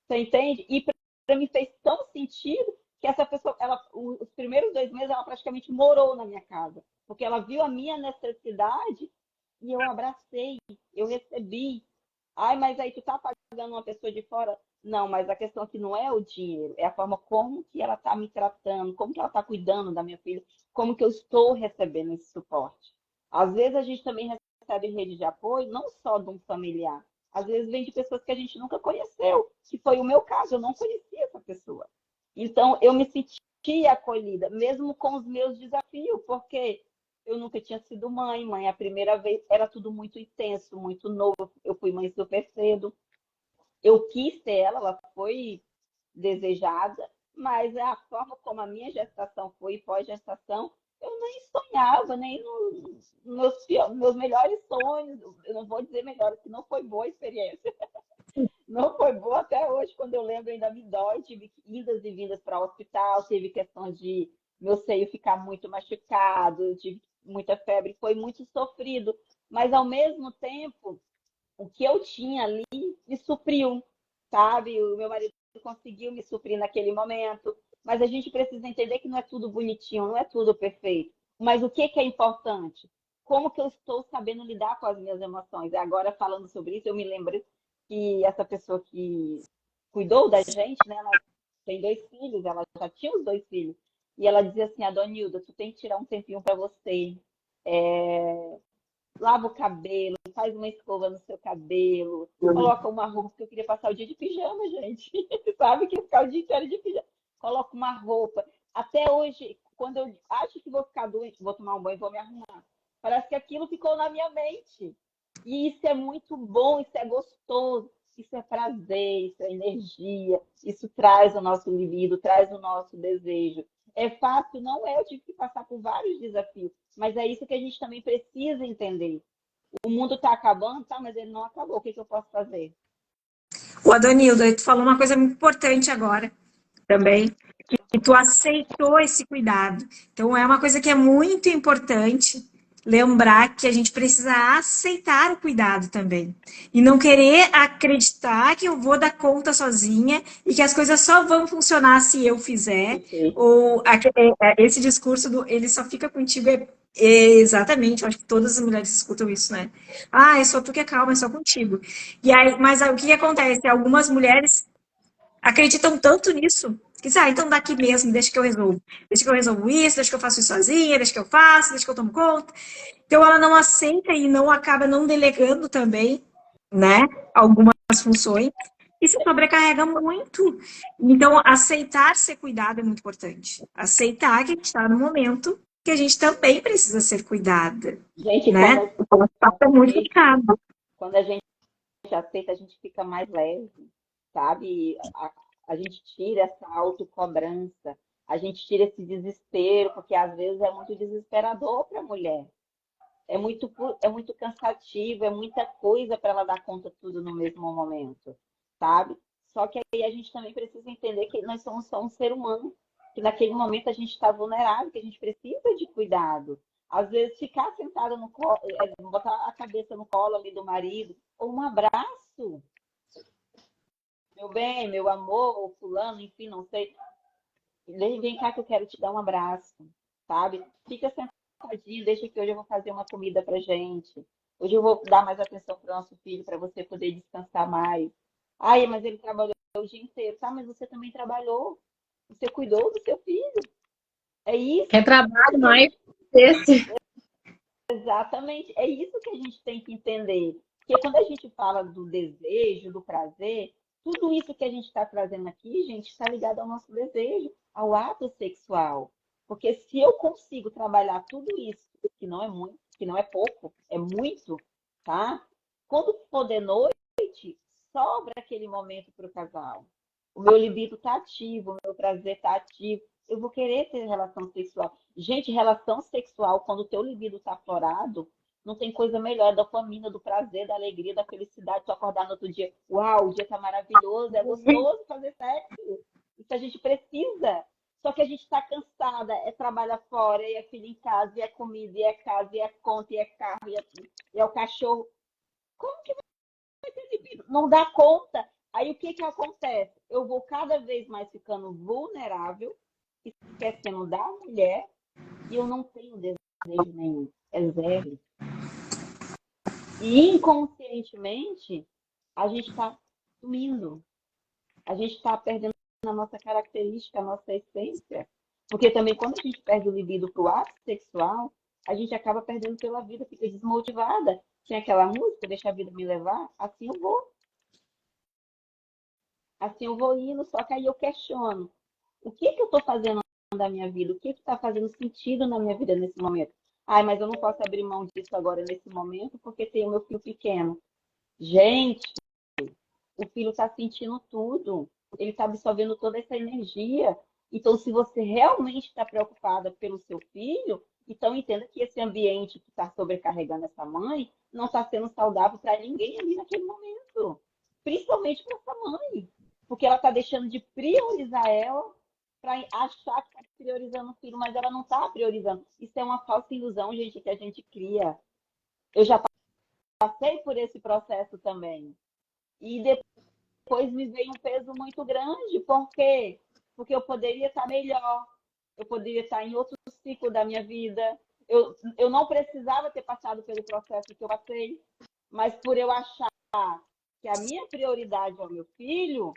você entende? E para mim fez tão sentido que essa pessoa, os primeiros 2 meses, ela praticamente morou na minha casa, porque ela viu a minha necessidade e eu abracei, eu recebi. Ai, mas aí tu tá pagando uma pessoa de fora? Não, mas a questão aqui não é o dinheiro, é a forma como que ela tá me tratando, como que ela tá cuidando da minha filha, como que eu estou recebendo esse suporte. Às vezes a gente também recebe rede de apoio, não só de um familiar, às vezes vem de pessoas que a gente nunca conheceu, que foi o meu caso, eu não conhecia essa pessoa. Então eu me senti acolhida, mesmo com os meus desafios, porque eu nunca tinha sido mãe, a primeira vez era tudo muito intenso, muito novo. Eu fui mãe super cedo. Eu quis ter ela foi desejada, mas a forma como a minha gestação foi e pós-gestação, eu nem sonhava, nem nos meus melhores sonhos. Eu não vou dizer melhores, que não foi boa a experiência. Não foi boa até hoje, quando eu lembro, ainda me dói. Tive idas e vindas para o hospital, teve questões de meu seio ficar muito machucado, eu tive muita febre, foi muito sofrido. Mas, ao mesmo tempo, o que eu tinha ali me supriu, sabe? O meu marido conseguiu me suprir naquele momento. Mas a gente precisa entender que não é tudo bonitinho, não é tudo perfeito. Mas o que é importante? Como que eu estou sabendo lidar com as minhas emoções? E agora, falando sobre isso, eu me lembro que essa pessoa que cuidou da gente, né? Ela tem 2 filhos, ela já tinha os 2 filhos. E ela dizia assim, a Dona Hilda, tu tem que tirar um tempinho para você. É, lava o cabelo, faz uma escova no seu cabelo, coloca uma roupa, porque eu queria passar o dia de pijama, gente. Sabe que ficar o dia inteiro de pijama. Coloca uma roupa. Até hoje, quando eu acho que vou ficar doente, vou tomar um banho, vou me arrumar. Parece que aquilo ficou na minha mente. E isso é muito bom, isso é gostoso, isso é prazer, isso é energia, isso traz o nosso libido, traz o nosso desejo. É fácil? Não é, eu tive que passar por vários desafios, mas é isso que a gente também precisa entender. O mundo está acabando, tá, mas ele não acabou. O que que eu posso fazer? O Adonildo, tu falou uma coisa muito importante agora também, que tu aceitou esse cuidado. Então, é uma coisa que é muito importante lembrar que a gente precisa aceitar o cuidado também. E não querer acreditar que eu vou dar conta sozinha e que as coisas só vão funcionar se eu fizer. Perfeito. Ou esse discurso do ele só fica contigo exatamente, eu acho que todas as mulheres escutam isso, né? Ah, é só tu que é calma, é só contigo. E aí, mas aí, o que acontece? Algumas mulheres acreditam tanto nisso que dizem, então daqui mesmo, deixa que eu resolvo. Deixa que eu resolvo isso, deixa que eu faço isso sozinha, deixa que eu faço, deixa que eu tomo conta. Então ela não aceita e não acaba não delegando também, né, algumas funções e se sobrecarrega muito. Então aceitar ser cuidado é muito importante. Aceitar que a gente está no momento que a gente também precisa ser cuidada, Gente, né? Então, é muito complicado. quando a gente aceita, a gente fica mais leve, sabe? A gente tira essa autocobrança, a gente tira esse desespero, porque às vezes é muito desesperador para a mulher. É muito cansativo, é muita coisa para ela dar conta de tudo no mesmo momento, sabe? Só que aí a gente também precisa entender que nós somos só um ser humano, que naquele momento a gente está vulnerável, que a gente precisa de cuidado. Às vezes ficar sentada no colo, botar a cabeça no colo ali do marido, ou um abraço, meu bem, meu amor, ou fulano, enfim, não sei. Vem cá que eu quero te dar um abraço, sabe? Fica sentadinho, deixa que hoje eu vou fazer uma comida pra gente. Hoje eu vou dar mais atenção para o nosso filho, para você poder descansar mais. Ai, mas ele trabalhou o dia inteiro. Tá, mas você também trabalhou. Você cuidou do seu filho. É isso É trabalho mais esse. Exatamente. É isso que a gente tem que entender. Porque quando a gente fala do desejo, do prazer, tudo isso que a gente está trazendo aqui, gente, está ligado ao nosso desejo, ao ato sexual. Porque se eu consigo trabalhar tudo isso, que não é muito, que não é pouco, é muito, tá? Quando for de noite, sobra aquele momento para o casal. O meu libido está ativo, o meu prazer está ativo. Eu vou querer ter relação sexual. Gente, relação sexual, quando o teu libido está aflorado, não tem coisa melhor, da dopamina, do prazer, da alegria, da felicidade, tu acordar no outro dia, uau, o dia tá maravilhoso, é gostoso fazer sexo. Isso a gente precisa. Só que a gente está cansada, é trabalhar fora, é filho em casa, e é comida, e é casa, e é conta, e é carro, e é o cachorro. Como que vai ter libido? Não dá conta. Aí o que que acontece? Eu vou cada vez mais ficando vulnerável, esquecendo da mulher, e eu não tenho desejo nenhum. É zero. E inconscientemente, a gente está sumindo. A gente está perdendo a nossa característica, a nossa essência. Porque também quando a gente perde o libido para o ato sexual, a gente acaba perdendo pela vida, fica desmotivada. Tinha aquela música, Deixa a Vida Me Levar, assim eu vou. Assim eu vou indo, só que aí eu questiono. O que que eu estou fazendo da minha vida? O que está fazendo sentido na minha vida nesse momento? Ai, mas eu não posso abrir mão disso agora nesse momento porque tem o meu filho pequeno. Gente, o filho está sentindo tudo. Ele está absorvendo toda essa energia. Então, se você realmente está preocupada pelo seu filho, então entenda que esse ambiente que está sobrecarregando essa mãe não está sendo saudável para ninguém ali naquele momento. Principalmente para essa mãe. Porque ela está deixando de priorizar ela para achar que está priorizando o filho, mas ela não está priorizando. Isso é uma falsa ilusão, gente, que a gente cria. Eu já passei por esse processo também. E depois me veio um peso muito grande. Por quê? Porque eu poderia estar melhor, eu poderia estar em outro ciclo da minha vida. Eu não precisava ter passado pelo processo que eu passei, mas por eu achar que a minha prioridade é o meu filho,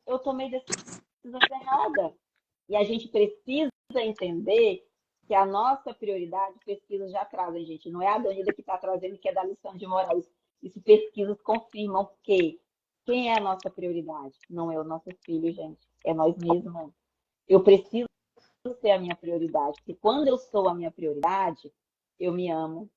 eu tomei decisões erradas. E a gente precisa entender que a nossa prioridade, pesquisas já trazem, gente, não é a Danida que está trazendo, que é da lição de moral. Isso pesquisas confirmam que quem é a nossa prioridade? Não é o nosso filho, gente, é nós mesmos. Eu preciso ser a minha prioridade, porque quando eu sou a minha prioridade, eu me amo,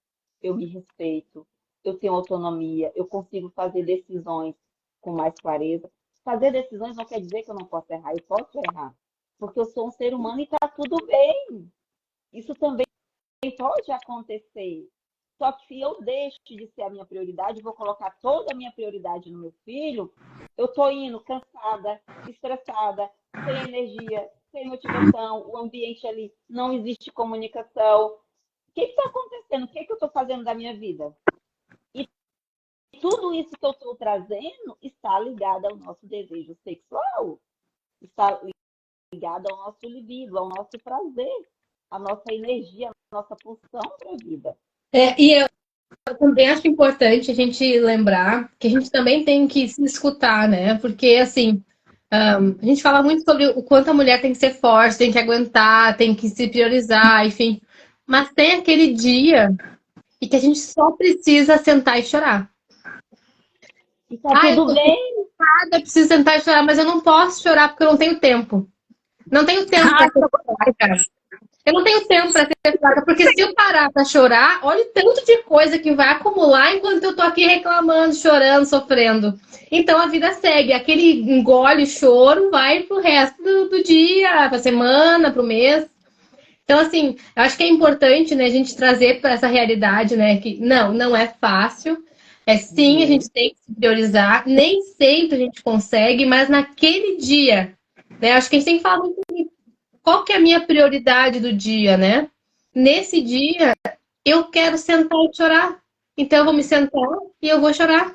eu me respeito, eu tenho autonomia, eu consigo fazer decisões com mais clareza. Fazer decisões não quer dizer que eu não posso errar, eu posso errar, porque eu sou um ser humano e está tudo bem. Isso também pode acontecer. Só que se eu deixo de ser a minha prioridade, vou colocar toda a minha prioridade no meu filho, eu estou indo cansada, estressada, sem energia, sem motivação, o ambiente ali não existe comunicação. O que está acontecendo? O que eu estou fazendo da minha vida? E tudo isso que eu estou trazendo está ligado ao nosso desejo sexual, está ligado ao nosso libido, ao nosso prazer, à nossa energia, à nossa pulsão para a vida. E eu também acho importante a gente lembrar que a gente também tem que se escutar, né? Porque, assim, a gente fala muito sobre o quanto a mulher tem que ser forte, tem que aguentar, tem que se priorizar, enfim. Mas tem aquele dia e que a gente só precisa sentar e chorar. E tá tudo bem. Eu preciso sentar e chorar, mas eu não posso chorar porque eu não tenho tempo. Não tenho tempo para ser fraca. Eu não tenho tempo para ser fraca, porque se eu parar para chorar, olha o tanto de coisa que vai acumular enquanto eu tô aqui reclamando, chorando, sofrendo. Então a vida segue. Aquele engole choro vai pro resto do dia, pra semana, pro mês. Então, assim, eu acho que é importante, né, a gente trazer para essa realidade, né, que não é fácil. Sim, a gente tem que se priorizar. Nem sempre a gente consegue, mas naquele dia, né, acho que a gente tem que falar muito qual que é a minha prioridade do dia, né? Nesse dia, eu quero sentar e chorar. Então, eu vou me sentar e eu vou chorar.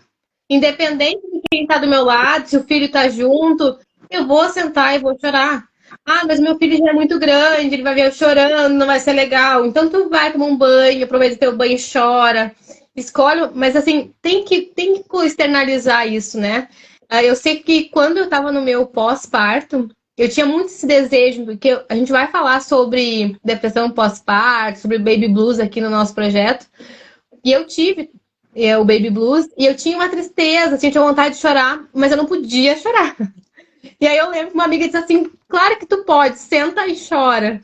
Independente de quem está do meu lado, se o filho está junto, eu vou sentar e vou chorar. Ah, mas meu filho já é muito grande, ele vai ver eu chorando, não vai ser legal. Então, tu vai tomar um banho, aproveita o teu banho e chora. Escolhe, mas assim, tem que externalizar isso, né? Eu sei que quando eu estava no meu pós-parto, eu tinha muito esse desejo, porque a gente vai falar sobre depressão pós-parto, sobre baby blues aqui no nosso projeto. E eu tive o baby blues e eu tinha uma tristeza, assim, eu tinha vontade de chorar, mas eu não podia chorar. E aí eu lembro que uma amiga disse assim, claro que tu pode, senta e chora.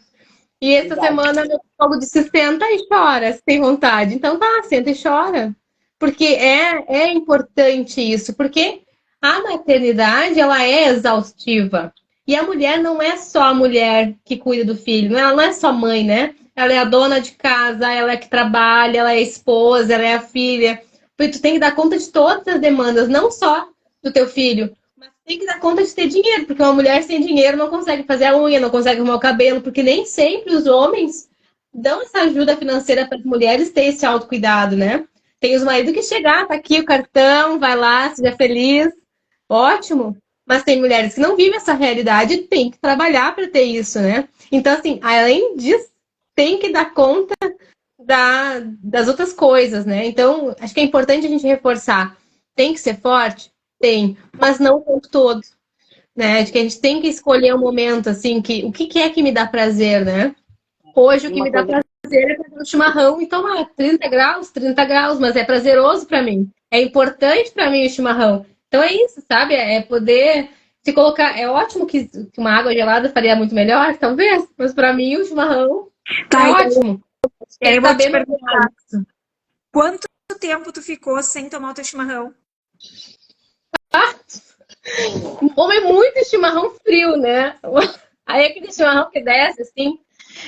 E essa semana meu psicólogo disse, senta e chora, se tem vontade. Então tá, senta e chora. Porque é importante isso, porque a maternidade, ela é exaustiva. E a mulher não é só a mulher que cuida do filho, ela não é só mãe, né? Ela é a dona de casa, ela é que trabalha, ela é a esposa, ela é a filha. Porque tu tem que dar conta de todas as demandas, não só do teu filho, mas tem que dar conta de ter dinheiro, porque uma mulher sem dinheiro não consegue fazer a unha, não consegue arrumar o cabelo, porque nem sempre os homens dão essa ajuda financeira para as mulheres ter esse autocuidado, né? Tem os maridos que chegam, tá aqui o cartão, vai lá, seja feliz, ótimo. Mas tem mulheres que não vivem essa realidade e tem que trabalhar para ter isso, né? Então, assim, além disso, tem que dar conta das outras coisas, né? Então, acho que é importante a gente reforçar. Tem que ser forte? Tem, mas não o tempo todo, né? Acho que a gente tem que escolher um momento, assim, que o que é que me dá prazer, né? Hoje, o que me dá prazer é fazer um chimarrão e tomar 30 graus, mas é prazeroso para mim. É importante para mim o chimarrão. Então é isso, sabe? É poder se colocar. É ótimo que uma água gelada faria muito melhor, talvez, mas para mim o chimarrão é ótimo. Eu vou te perguntar, quanto tempo tu ficou sem tomar o teu chimarrão? Come muito chimarrão frio, né? Aí aquele chimarrão que desce, assim.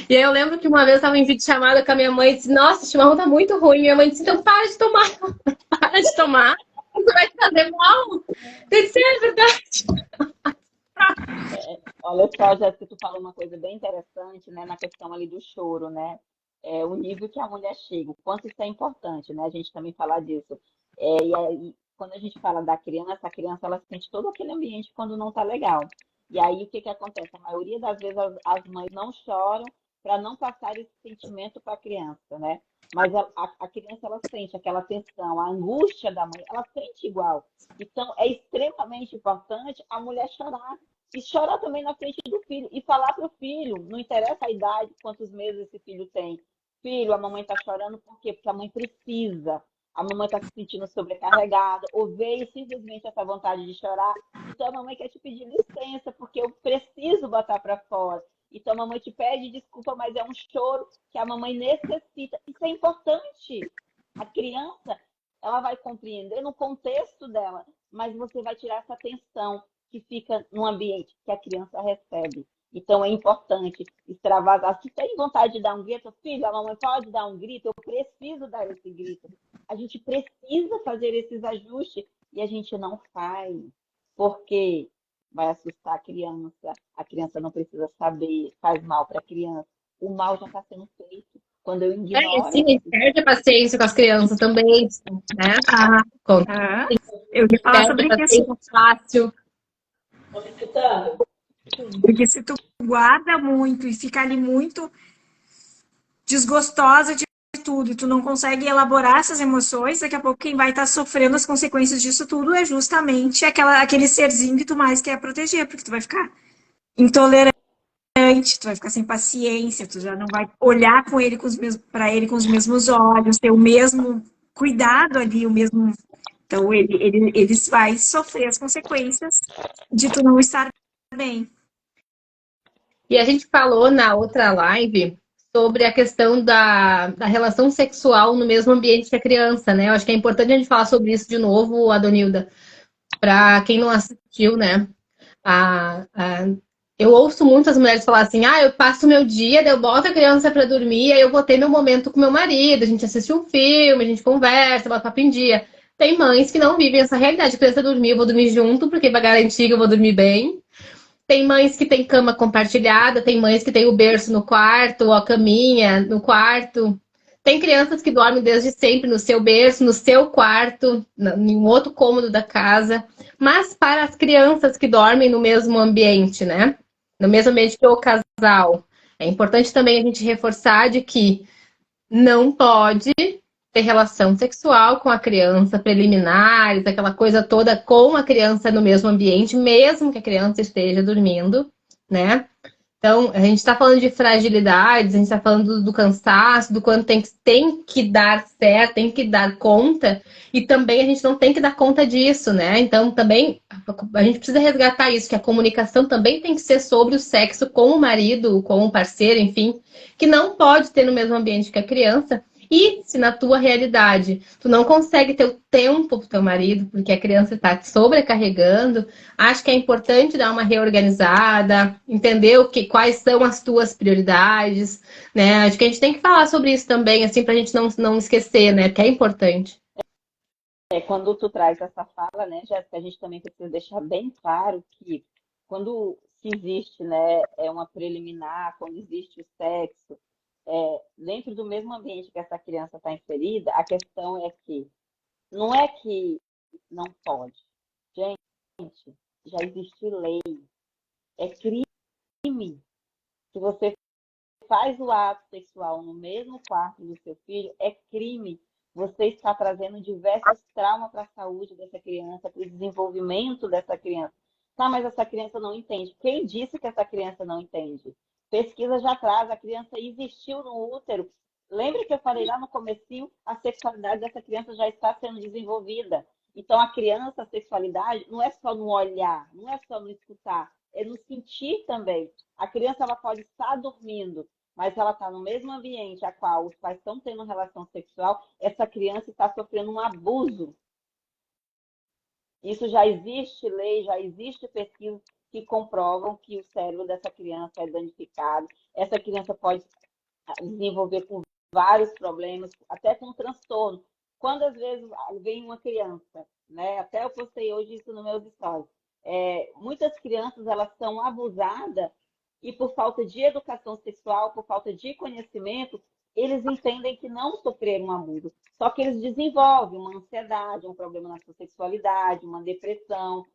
E aí eu lembro que uma vez eu tava em vídeo chamada com a minha mãe e disse, nossa, o chimarrão tá muito ruim. Minha mãe disse, então para de tomar. Para de tomar. Isso vai te fazer mal. Eu disse, é verdade. Olha só, Jéssica, tu falou uma coisa bem interessante, né, na questão ali do choro, né? O nível que a mulher chega, o quanto isso é importante, né? A gente também falar disso. E aí, quando a gente fala da criança, a criança ela sente todo aquele ambiente quando não tá legal. E aí o que que acontece? A maioria das vezes as mães não choram para não passar esse sentimento para a criança, né? Mas a criança ela sente aquela tensão, a angústia da mãe, ela sente igual. Então é extremamente importante a mulher chorar e chorar também na frente do filho. E falar para o filho, não interessa a idade, quantos meses esse filho tem. Filho, a mamãe está chorando por quê? Porque a mãe precisa. A mamãe está se sentindo sobrecarregada, ou veio simplesmente essa vontade de chorar. Então a mamãe quer te pedir licença, porque eu preciso botar para fora. Então a mamãe te pede desculpa, mas é um choro que a mamãe necessita. Isso é importante. A criança, ela vai compreender no contexto dela, mas você vai tirar essa tensão que fica no ambiente que a criança recebe. Então é importante extravasar. Se tem vontade de dar um grito, filho, a mamãe pode dar um grito, eu preciso dar esse grito. A gente precisa fazer esses ajustes e a gente não faz, porque vai assustar a criança não precisa saber, faz mal para a criança. O mal já está sendo feito. Quando eu ignoro Sim, a gente perde a paciência com as crianças também, né? Ah, Quando eu ia falar perde a sobre isso. paciência fácil. Tô me escutando? Porque se tu guarda muito e fica ali muito desgostosa de tudo e tu não consegue elaborar essas emoções, daqui a pouco quem vai estar sofrendo as consequências disso tudo é justamente aquele serzinho que tu mais quer proteger, porque tu vai ficar intolerante, tu vai ficar sem paciência, tu já não vai olhar com ele para ele com os mesmos olhos, ter o mesmo cuidado ali, o mesmo. Então ele vai sofrer as consequências de tu não estar bem. E a gente falou na outra live sobre a questão da relação sexual no mesmo ambiente que a criança, né? Eu acho que é importante a gente falar sobre isso de novo, Adonilda, para quem não assistiu, né? A, a, eu ouço muitas mulheres falar assim: ah, eu passo o meu dia, daí eu boto a criança para dormir, aí eu vou ter meu momento com meu marido, a gente assiste um filme, a gente conversa, bota papo em dia. Tem mães que não vivem essa realidade. A criança dormir, eu vou dormir junto, porque vai garantir que eu vou dormir bem. Tem mães que têm cama compartilhada, tem mães que têm o berço no quarto, ou a caminha no quarto. Tem crianças que dormem desde sempre no seu berço, no seu quarto, em um outro cômodo da casa. Mas para as crianças que dormem no mesmo ambiente, né? No mesmo ambiente que o casal, é importante também a gente reforçar de que não pode ter relação sexual com a criança, preliminares, aquela coisa toda com a criança no mesmo ambiente, mesmo que a criança esteja dormindo, né? Então, a gente está falando de fragilidades, a gente está falando do cansaço, do quanto tem que dar certo, tem que dar conta, e também a gente não tem que dar conta disso, né? Então, também a gente precisa resgatar isso, que a comunicação também tem que ser sobre o sexo com o marido, com o parceiro, enfim, que não pode ter no mesmo ambiente que a criança. E se na tua realidade tu não consegue ter o tempo pro teu marido, porque a criança está te sobrecarregando, acho que é importante dar uma reorganizada, entender quais são as tuas prioridades, né? Acho que a gente tem que falar sobre isso também, assim, para a gente não esquecer, né? Que é importante. Quando tu traz essa fala, né, Jéssica, a gente também precisa deixar bem claro que quando se existe, né, uma preliminar, quando existe o sexo, dentro do mesmo ambiente que essa criança está inserida, a questão é que não é que não pode. Gente, já existe lei, é crime. Se você faz o ato sexual no mesmo quarto do seu filho, é crime. Você está trazendo diversos traumas para a saúde dessa criança, para o desenvolvimento dessa criança. Tá, mas essa criança não entende. Quem disse que essa criança não entende? Pesquisa já traz, a criança existiu no útero. Lembra que eu falei lá no comecinho, a sexualidade dessa criança já está sendo desenvolvida. Então, a criança, a sexualidade, não é só no olhar, não é só no escutar, é no sentir também. A criança ela pode estar dormindo, mas ela está no mesmo ambiente a qual os pais estão tendo relação sexual, essa criança está sofrendo um abuso. Isso já existe lei, já existe pesquisas que comprovam que o cérebro dessa criança é danificado. Essa criança pode desenvolver com vários problemas, até com transtorno. Quando às vezes vem uma criança, né? Até eu postei hoje isso nos meus stories. Muitas crianças, elas são abusadas e por falta de educação sexual, por falta de conhecimento, eles entendem que não sofreram um abuso. Só que eles desenvolvem uma ansiedade, um problema na sua sexualidade, uma depressão,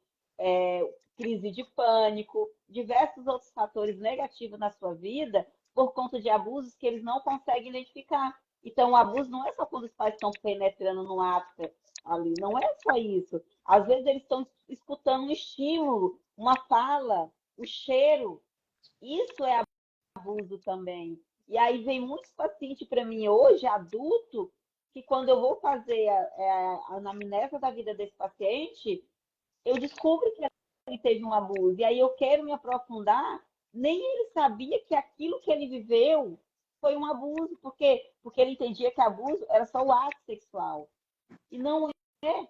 crise de pânico, diversos outros fatores negativos na sua vida por conta de abusos que eles não conseguem identificar. Então, o abuso não é só quando os pais estão penetrando no ato ali, não é só isso. Às vezes eles estão escutando um estímulo, uma fala, o cheiro. Isso é abuso também. E aí vem muitos pacientes para mim hoje, adulto, que quando eu vou fazer a anamnese da vida desse paciente, eu descubro que ele teve um abuso. E aí eu quero me aprofundar, nem ele sabia que aquilo que ele viveu foi um abuso, porque ele entendia que abuso era só o ato sexual. E não é.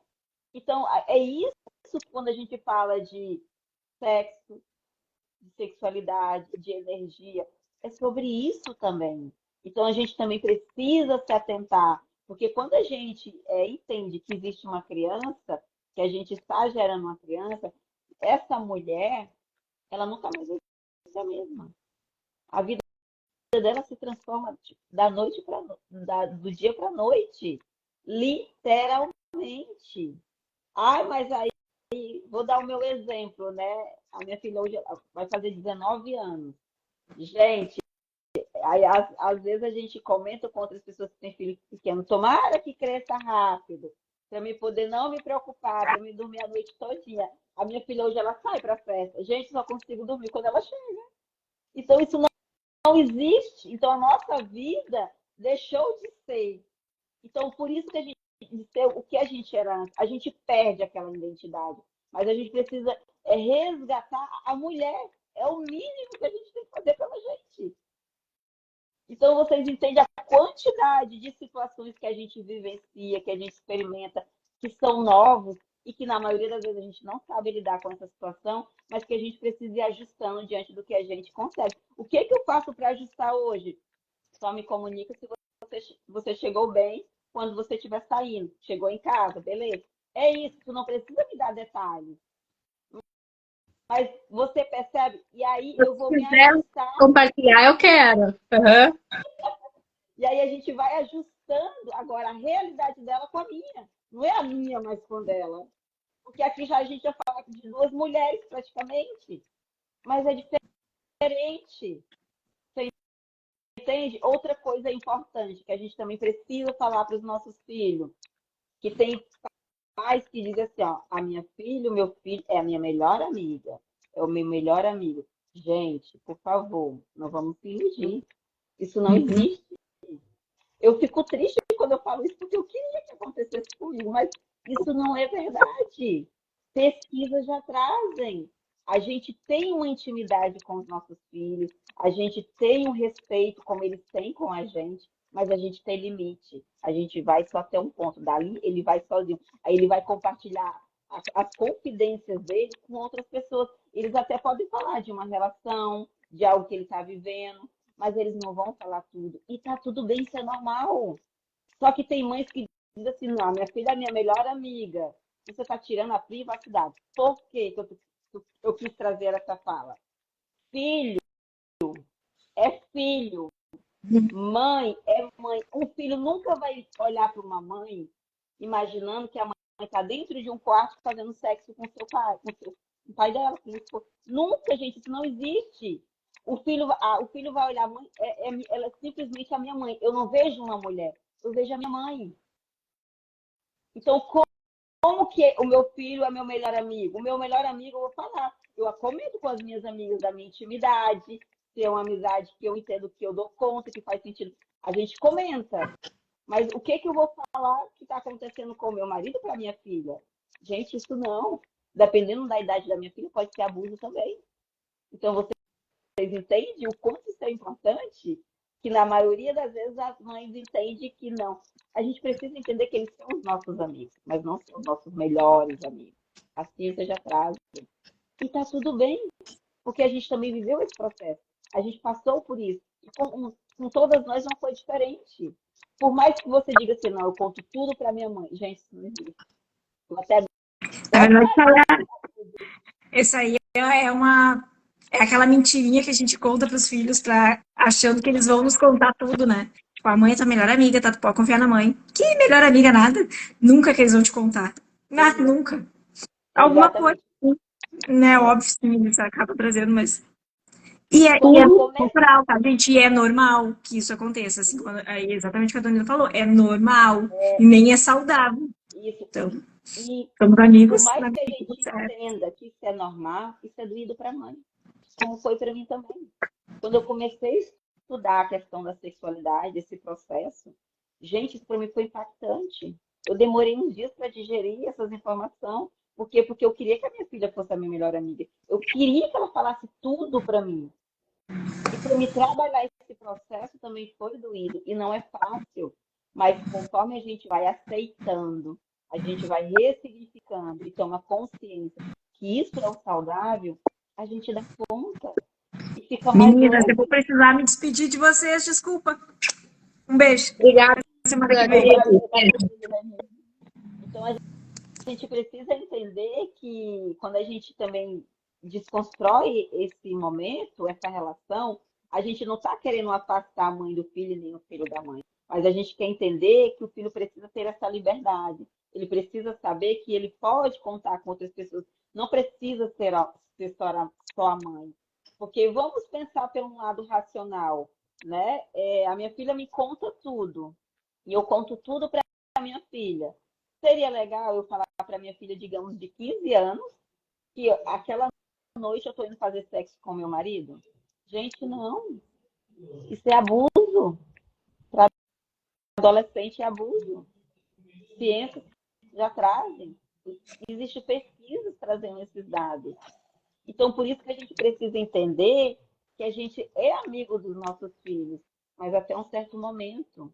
Então, é isso quando a gente fala de sexo, de sexualidade, de energia. É sobre isso também. Então, a gente também precisa se atentar, porque quando a gente entende que existe uma criança, que a gente está gerando uma criança, essa mulher, ela nunca mais vai ser a mesma. A vida dela se transforma da noite para do dia para a noite, literalmente. Mas aí vou dar o meu exemplo, né? A minha filha hoje vai fazer 19 anos. Gente, aí às vezes a gente comenta com outras pessoas que têm filhos pequenos, tomara que cresça rápido, para me poder não me preocupar, para me dormir a noite todinha. A minha filha hoje ela sai para festa. Gente, só consigo dormir quando ela chega. Então isso não existe. Então a nossa vida deixou de ser. Então por isso que a gente de ser o que a gente era antes, a gente perde aquela identidade. Mas a gente precisa resgatar a mulher. É o mínimo que a gente tem que fazer pela gente. Então, vocês entendem a quantidade de situações que a gente vivencia, que a gente experimenta, que são novos e que, na maioria das vezes, a gente não sabe lidar com essa situação, mas que a gente precisa ir ajustando diante do que a gente consegue. O que eu faço para ajustar hoje? Só me comunica se você chegou bem quando você estiver saindo. Chegou em casa, beleza. É isso, tu não precisa me dar detalhes. Mas você percebe? E aí eu vou me ajustar. Compartilhar, eu quero. Uhum. E aí a gente vai ajustando agora a realidade dela com a minha. Não é a minha, mas com a dela. Porque aqui a gente já fala de duas mulheres praticamente. Mas é diferente. Você entende? Outra coisa importante que a gente também precisa falar para os nossos filhos. Que tem pais que dizem assim, ó, a minha filha, o meu filho é a minha melhor amiga. É o meu melhor amigo. Gente, por favor, não vamos se iludir. Isso não existe. Eu fico triste quando eu falo isso, porque eu queria que acontecesse comigo, mas isso não é verdade. Pesquisas já trazem. A gente tem uma intimidade com os nossos filhos, a gente tem um respeito como eles têm com a gente, mas a gente tem limite. A gente vai só até um ponto. Dali ele vai sozinho. Aí ele vai compartilhar as confidências dele com outras pessoas. Eles até podem falar de uma relação, de algo que ele está vivendo, mas eles não vão falar tudo. E tá tudo bem, isso é normal. Só que tem mães que dizem assim, não, minha filha é minha melhor amiga. Você está tirando a privacidade. Por que eu quis trazer essa fala? Filho é filho. Mãe é mãe. Um filho nunca vai olhar para uma mãe imaginando que a mãe está dentro de um quarto fazendo sexo com seu pai, com o pai dela. Nunca, gente, isso não existe. O filho vai olhar, mãe, ela é simplesmente a minha mãe. Eu não vejo uma mulher, eu vejo a minha mãe. Então, como que o meu filho é meu melhor amigo? O meu melhor amigo, eu vou falar. Eu comento com as minhas amigas da minha intimidade, se é uma amizade que eu entendo que eu dou conta, que faz sentido. A gente comenta. Mas o que eu vou falar que está acontecendo com o meu marido para minha filha? Gente, isso não. Dependendo da idade da minha filha, pode ser abuso também. Então, vocês entendem o quanto isso é importante? Que na maioria das vezes as mães entendem que não. A gente precisa entender que eles são os nossos amigos, mas não são os nossos melhores amigos. A ciência já traz. E está tudo bem, porque a gente também viveu esse processo. A gente passou por isso. E com todas nós não foi diferente. Por mais que você diga assim, não, eu conto tudo para minha mãe. Gente, isso não existe. Eu até essa aí é aquela mentirinha que a gente conta pros filhos achando que eles vão nos contar tudo, né? Tipo, a mãe é tua melhor amiga, tá? Tu pode confiar na mãe. Que melhor amiga nada? Nunca que eles vão te contar. Ah, nunca. Alguma coisa, Exatamente. né? É. Óbvio, sim, isso acaba trazendo, mas... E é Quando começa, natural, tá, gente? E é normal que isso aconteça, assim, aí, exatamente o que a Donina falou. É normal e nem é saudável. isso, Então, e somos por amigos, mais pra mim, que a tudo gente certo. entenda que isso é normal, isso é doído para a mãe, como foi para mim também. Quando eu comecei a estudar a questão da sexualidade, esse processo, gente, isso para mim foi impactante. Eu demorei uns dias para digerir essas informações. Por quê? Porque eu queria que a minha filha fosse a minha melhor amiga. Eu queria que ela falasse tudo para mim. E para me trabalhar esse processo também foi doído. E não é fácil. Mas conforme a gente vai aceitando, a gente vai ressignificando e toma consciência que isso é o saudável, a gente dá conta e fica mais Meninas, eu vou leve. precisar me despedir de vocês, desculpa. Um beijo. Obrigada, Semana que vem. Obrigada Gabi. por estar comigo, né, amiga? Então a gente precisa entender que quando a gente também desconstrói esse momento, essa relação, a gente não está querendo afastar a mãe do filho nem o filho da mãe, mas a gente quer entender que o filho precisa ter essa liberdade. Ele precisa saber que ele pode contar com outras pessoas. Não precisa ser só a mãe. Porque vamos pensar pelo lado racional, né? A minha filha me conta tudo. E eu conto tudo para a minha filha. Seria legal eu falar para minha filha, digamos, de 15 anos, que aquela noite eu estou indo fazer sexo com meu marido? Gente, não. Isso é abuso. Para adolescente é abuso. Ciências já trazem. Existem pesquisas trazendo esses dados. Então, por isso que a gente precisa entender que a gente é amigo dos nossos filhos, mas até um certo momento.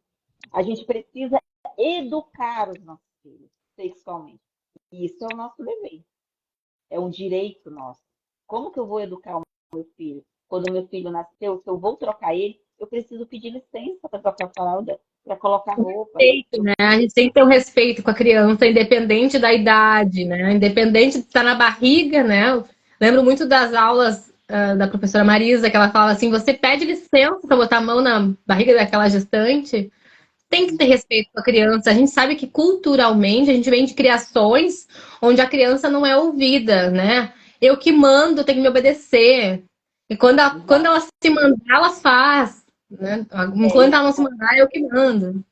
A gente precisa educar os nossos filhos sexualmente. E isso é o nosso dever. É um direito nosso. Como que eu vou educar o meu filho? Quando o meu filho nasceu, se eu vou trocar ele, eu preciso pedir licença para trocar a fralda, para colocar roupa. Respeito, né? A gente tem que ter um respeito com a criança, independente da idade, né? Independente de estar na barriga, né? Eu lembro muito das aulas da professora Marisa, que ela fala assim: você pede licença para botar a mão na barriga daquela gestante. Tem que ter respeito com a criança. A gente sabe que culturalmente a gente vem de criações onde a criança não é ouvida, né? Eu que mando, tem que me obedecer. E quando ela se mandar, ela faz. Né? Enquanto ela não se mandar, eu que mando.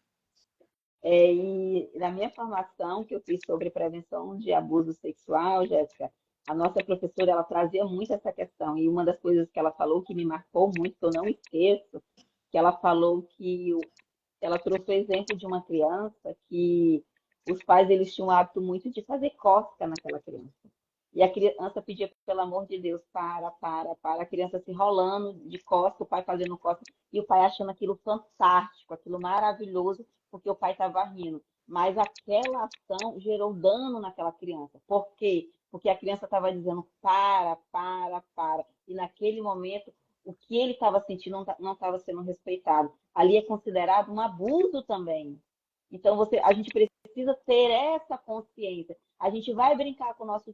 E na minha formação que eu fiz sobre prevenção de abuso sexual, Jéssica, a nossa professora ela trazia muito essa questão. E uma das coisas que ela falou que me marcou muito, que eu não esqueço, que ela falou que ela trouxe o exemplo de uma criança que os pais eles tinham o hábito muito de fazer cócega naquela criança. E a criança pedia, pelo amor de Deus, para. A criança se rolando de costas, o pai fazendo costas, e o pai achando aquilo fantástico, aquilo maravilhoso, porque o pai estava rindo. Mas aquela ação gerou dano naquela criança. Por quê? Porque a criança estava dizendo para. E naquele momento, o que ele estava sentindo não estava sendo respeitado. Ali é considerado um abuso também. Então, a gente precisa ter essa consciência. A gente vai brincar com o nosso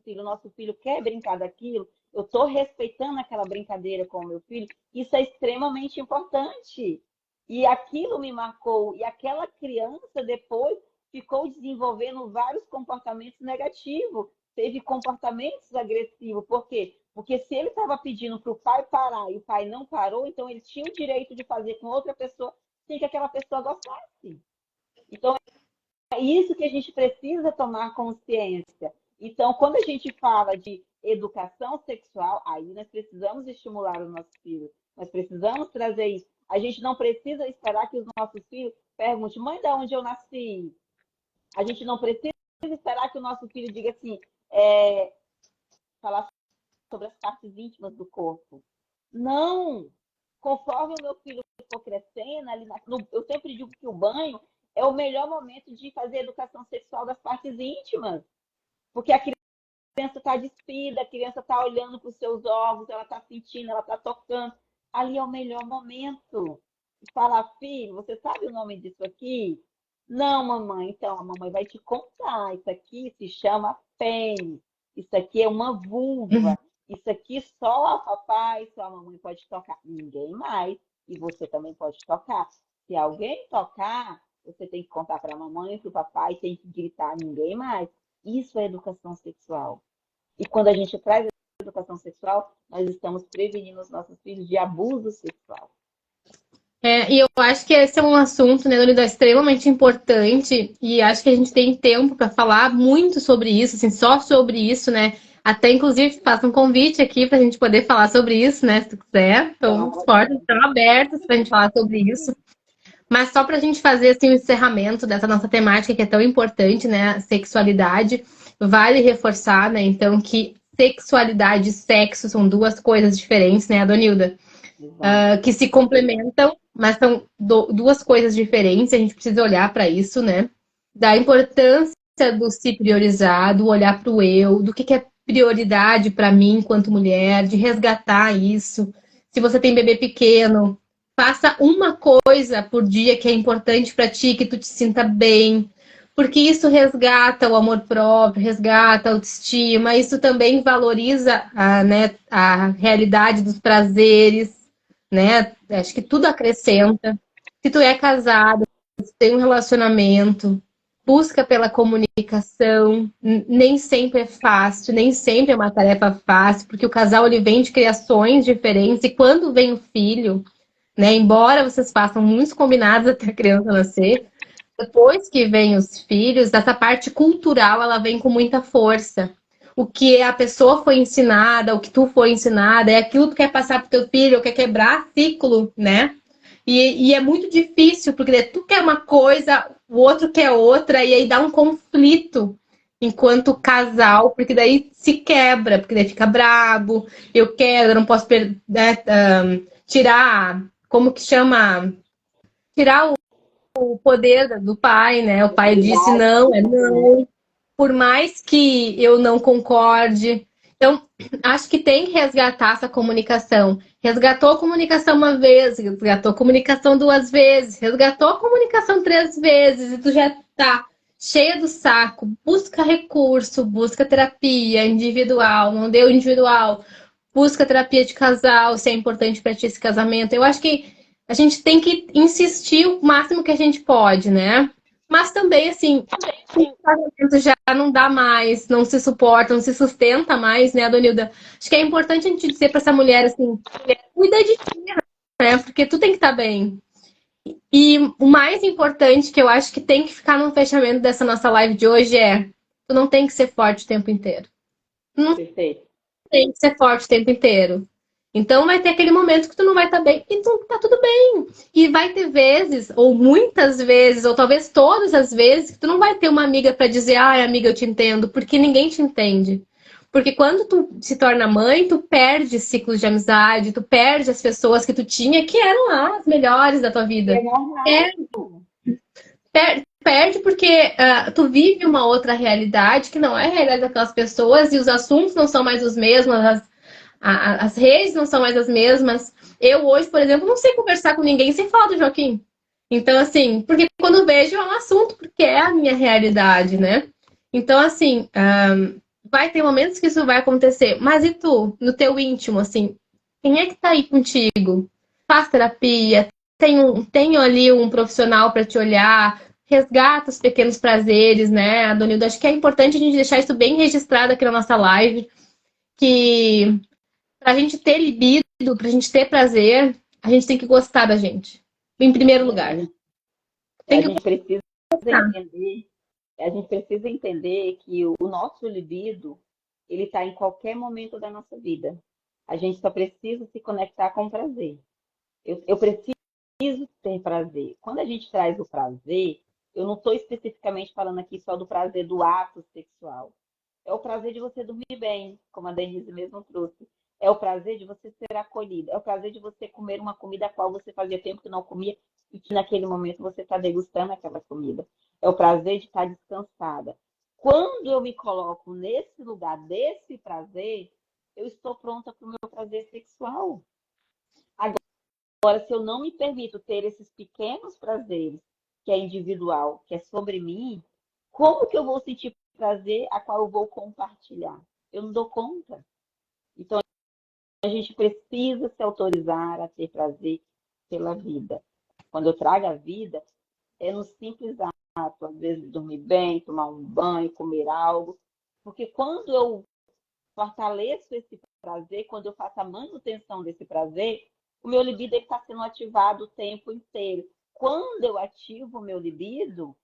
filho quer brincar daquilo, eu estou respeitando aquela brincadeira com o meu filho, isso é extremamente importante. E aquilo me marcou, e aquela criança depois ficou desenvolvendo vários comportamentos negativos, teve comportamentos agressivos. Por quê? Porque se ele estava pedindo para o pai parar e o pai não parou, então ele tinha o direito de fazer com outra pessoa sem que aquela pessoa gostasse. Então, é isso que a gente precisa tomar consciência. Então, quando a gente fala de educação sexual, aí nós precisamos estimular os nossos filhos. Nós precisamos trazer isso. A gente não precisa esperar que os nossos filhos perguntem, mãe, de onde eu nasci? A gente não precisa esperar que o nosso filho diga assim, falar sobre as partes íntimas do corpo. Não! Conforme o meu filho for crescendo, eu sempre digo que o banho é o melhor momento de fazer a educação sexual das partes íntimas. Porque a criança está despida, a criança está olhando para os seus órgãos, ela está sentindo, ela está tocando. Ali é o melhor momento. E falar, filho, você sabe o nome disso aqui? Não, mamãe. Então, a mamãe vai te contar. Isso aqui se chama pênis. Isso aqui é uma vulva. Isso aqui só o papai, só a mamãe pode tocar. Ninguém mais. E você também pode tocar. Se alguém tocar, você tem que contar para a mamãe, para o papai, tem que gritar, ninguém mais. Isso é educação sexual. E quando a gente traz a educação sexual, nós estamos prevenindo os nossos filhos de abuso sexual. E eu acho que esse é um assunto, né, Dorida, extremamente importante, e acho que a gente tem tempo para falar muito sobre isso, assim, só sobre isso, né? Até, inclusive, faço um convite aqui para a gente poder falar sobre isso, né, se tu quiser. Então, as portas estão abertas para a gente falar sobre isso. Mas só para a gente fazer, assim, o encerramento dessa nossa temática, que é tão importante, né, a sexualidade, vale reforçar, né, então, que sexualidade e sexo são duas coisas diferentes, né, Adonilda? Que se complementam, mas são duas coisas diferentes, a gente precisa olhar para isso, né? Da importância do se priorizar, do olhar para o eu, do que é prioridade para mim enquanto mulher, de resgatar isso. Se você tem bebê pequeno, faça uma coisa por dia que é importante para ti, que tu te sinta bem, porque isso resgata o amor próprio, resgata a autoestima, isso também valoriza a realidade dos prazeres, né? Acho que tudo acrescenta. Se tu é casado, se tem um relacionamento, busca pela comunicação. Nem sempre é fácil, nem sempre é uma tarefa fácil, porque o casal ele vem de criações diferentes e quando vem o filho, né? Embora vocês façam muitos combinados até a criança nascer, depois que vem os filhos, essa parte cultural ela vem com muita força. O que a pessoa foi ensinada, o que tu foi ensinada, é aquilo que tu quer passar pro teu filho, quer quebrar ciclo, né? E é muito difícil, porque tu quer uma coisa, o outro quer outra, e aí dá um conflito enquanto casal, porque daí se quebra, porque daí fica brabo, eu quero, eu não posso né, tirar, como que chama? Tirar o poder do pai, né? O pai disse não, é não, por mais que eu não concorde. Então, acho que tem que resgatar essa comunicação. Resgatou a comunicação uma vez, resgatou a comunicação duas vezes, resgatou a comunicação três vezes, e tu já tá cheia do saco. Busca recurso, busca terapia individual, não deu individual, busca terapia de casal, se é importante para ti esse casamento. Eu acho que a gente tem que insistir o máximo que a gente pode, né? Mas também, assim, o casamento já não dá mais, não se suporta, não se sustenta mais, né, Donilda? Acho que é importante a gente dizer para essa mulher, assim, cuida de ti, né? Porque tu tem que estar bem. E o mais importante que eu acho que tem que ficar no fechamento dessa nossa live de hoje é: tu não tem que ser forte o tempo inteiro. Não Perfeito. tem que ser forte o tempo inteiro. Então vai ter aquele momento que tu não vai estar bem e tu tá tudo bem. E vai ter vezes, ou muitas vezes, ou talvez todas as vezes, que tu não vai ter uma amiga para dizer, ai, amiga, eu te entendo, porque ninguém te entende. Porque quando tu se torna mãe, tu perde ciclos de amizade, tu perde as pessoas que tu tinha, que eram lá as melhores da tua vida. Perde porque tu vive uma outra realidade que não é a realidade daquelas pessoas e os assuntos não são mais os mesmos, as redes não são mais as mesmas. Eu hoje, por exemplo, não sei conversar com ninguém sem falar do Joaquim. Então, assim, porque quando vejo é um assunto, porque é a minha realidade, né? Então, assim, vai ter momentos que isso vai acontecer. Mas e tu, no teu íntimo, assim, quem é que tá aí contigo? Faz terapia, tenho ali um profissional para te olhar, resgata os pequenos prazeres, né, Adonildo? Acho que é importante a gente deixar isso bem registrado aqui na nossa live, que pra gente ter libido, pra gente ter prazer, a gente tem que gostar da gente. Em primeiro lugar. Tem A que gente precisa gostar. entender, a gente precisa entender que o nosso libido, ele está em qualquer momento da nossa vida. A gente só precisa se conectar com o prazer. Eu preciso ter prazer. Quando a gente traz o prazer, eu não estou especificamente falando aqui só do prazer do ato sexual. É o prazer de você dormir bem, como a Denise mesmo trouxe. É o prazer de você ser acolhida. É o prazer de você comer uma comida a qual você fazia tempo que não comia e que naquele momento você está degustando aquela comida. É o prazer de estar descansada. Quando eu me coloco nesse lugar desse prazer, eu estou pronta para o meu prazer sexual. Agora, se eu não me permito ter esses pequenos prazeres, que é individual, que é sobre mim, como que eu vou sentir prazer a qual eu vou compartilhar? Eu não dou conta. Então, a gente precisa se autorizar a ter prazer pela vida. Quando eu trago a vida, é no simples ato, às vezes dormir bem, tomar um banho, comer algo. Porque quando eu fortaleço esse prazer, quando eu faço a manutenção desse prazer, o meu libido está sendo ativado o tempo inteiro. Quando eu ativo o meu libido,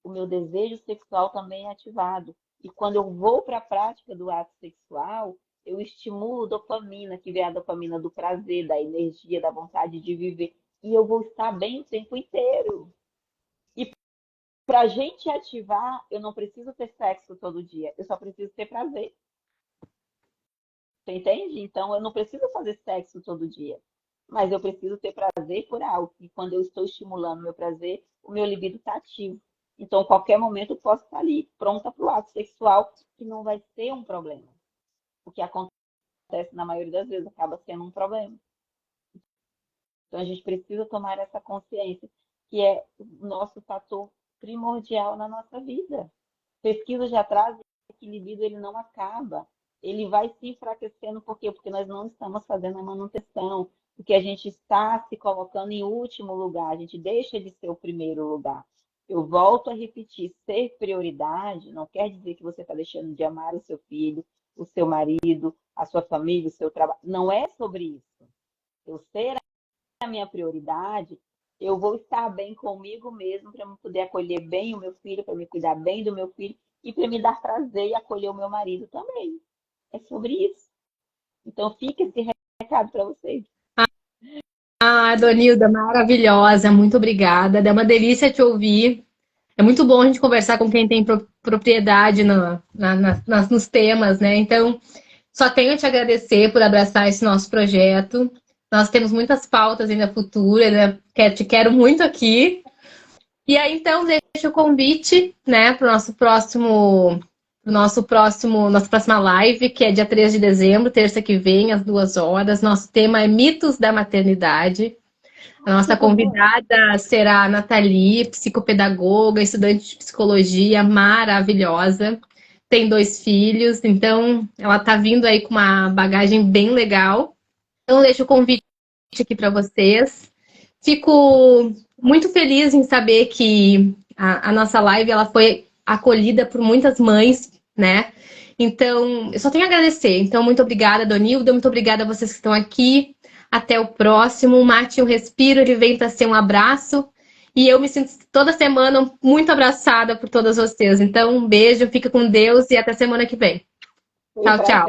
o meu desejo sexual também é ativado. E quando eu vou para a prática do ato sexual, eu estimulo dopamina, que vem a dopamina do prazer, da energia, da vontade de viver. E eu vou estar bem o tempo inteiro. E para a gente ativar, eu não preciso ter sexo todo dia, eu só preciso ter prazer. Você entende? Então, eu não preciso fazer sexo todo dia, mas eu preciso ter prazer por algo. E quando eu estou estimulando meu prazer, o meu libido está ativo. Então, a qualquer momento, eu posso estar ali, pronta para o ato sexual, que não vai ser um problema. O que acontece, na maioria das vezes, acaba sendo um problema. Então, a gente precisa tomar essa consciência, que é o nosso fator primordial na nossa vida. Pesquisas já trazem que o libido ele não acaba. Ele vai se enfraquecendo, por quê? Porque nós não estamos fazendo a manutenção, porque a gente está se colocando em último lugar, a gente deixa de ser o primeiro lugar. Eu volto a repetir, ser prioridade não quer dizer que você está deixando de amar o seu filho, o seu marido, a sua família, o seu trabalho. Não é sobre isso. Eu ser a minha prioridade, eu vou estar bem comigo mesmo para eu poder acolher bem o meu filho, para me cuidar bem do meu filho e para me dar prazer e acolher o meu marido também. É sobre isso. Então fica esse recado para vocês. Ah, Donilda, maravilhosa, muito obrigada. É uma delícia te ouvir. É muito bom a gente conversar com quem tem propriedade nos temas, né? Então, só tenho a te agradecer por abraçar esse nosso projeto. Nós temos muitas pautas ainda futuras, né? Te quero muito aqui. E aí, então, deixo o convite, né, para o nossa próxima live, que é dia 3 de dezembro, terça que vem, às 2 horas. Nosso tema é mitos da maternidade. A nossa convidada será a Nathalie, psicopedagoga, estudante de psicologia, maravilhosa. Tem 2 filhos, então ela está vindo aí com uma bagagem bem legal. Então, deixo o convite aqui para vocês. Fico muito feliz em saber que a nossa live ela foi acolhida por muitas mães, né? Então, eu só tenho a agradecer. Então, muito obrigada, Donilda. Muito obrigada a vocês que estão aqui. Até o próximo. Mate um respiro, ele vem para ser um abraço. E eu me sinto toda semana muito abraçada por todas vocês. Então, um beijo, fica com Deus e até semana que vem. Tchau, tchau.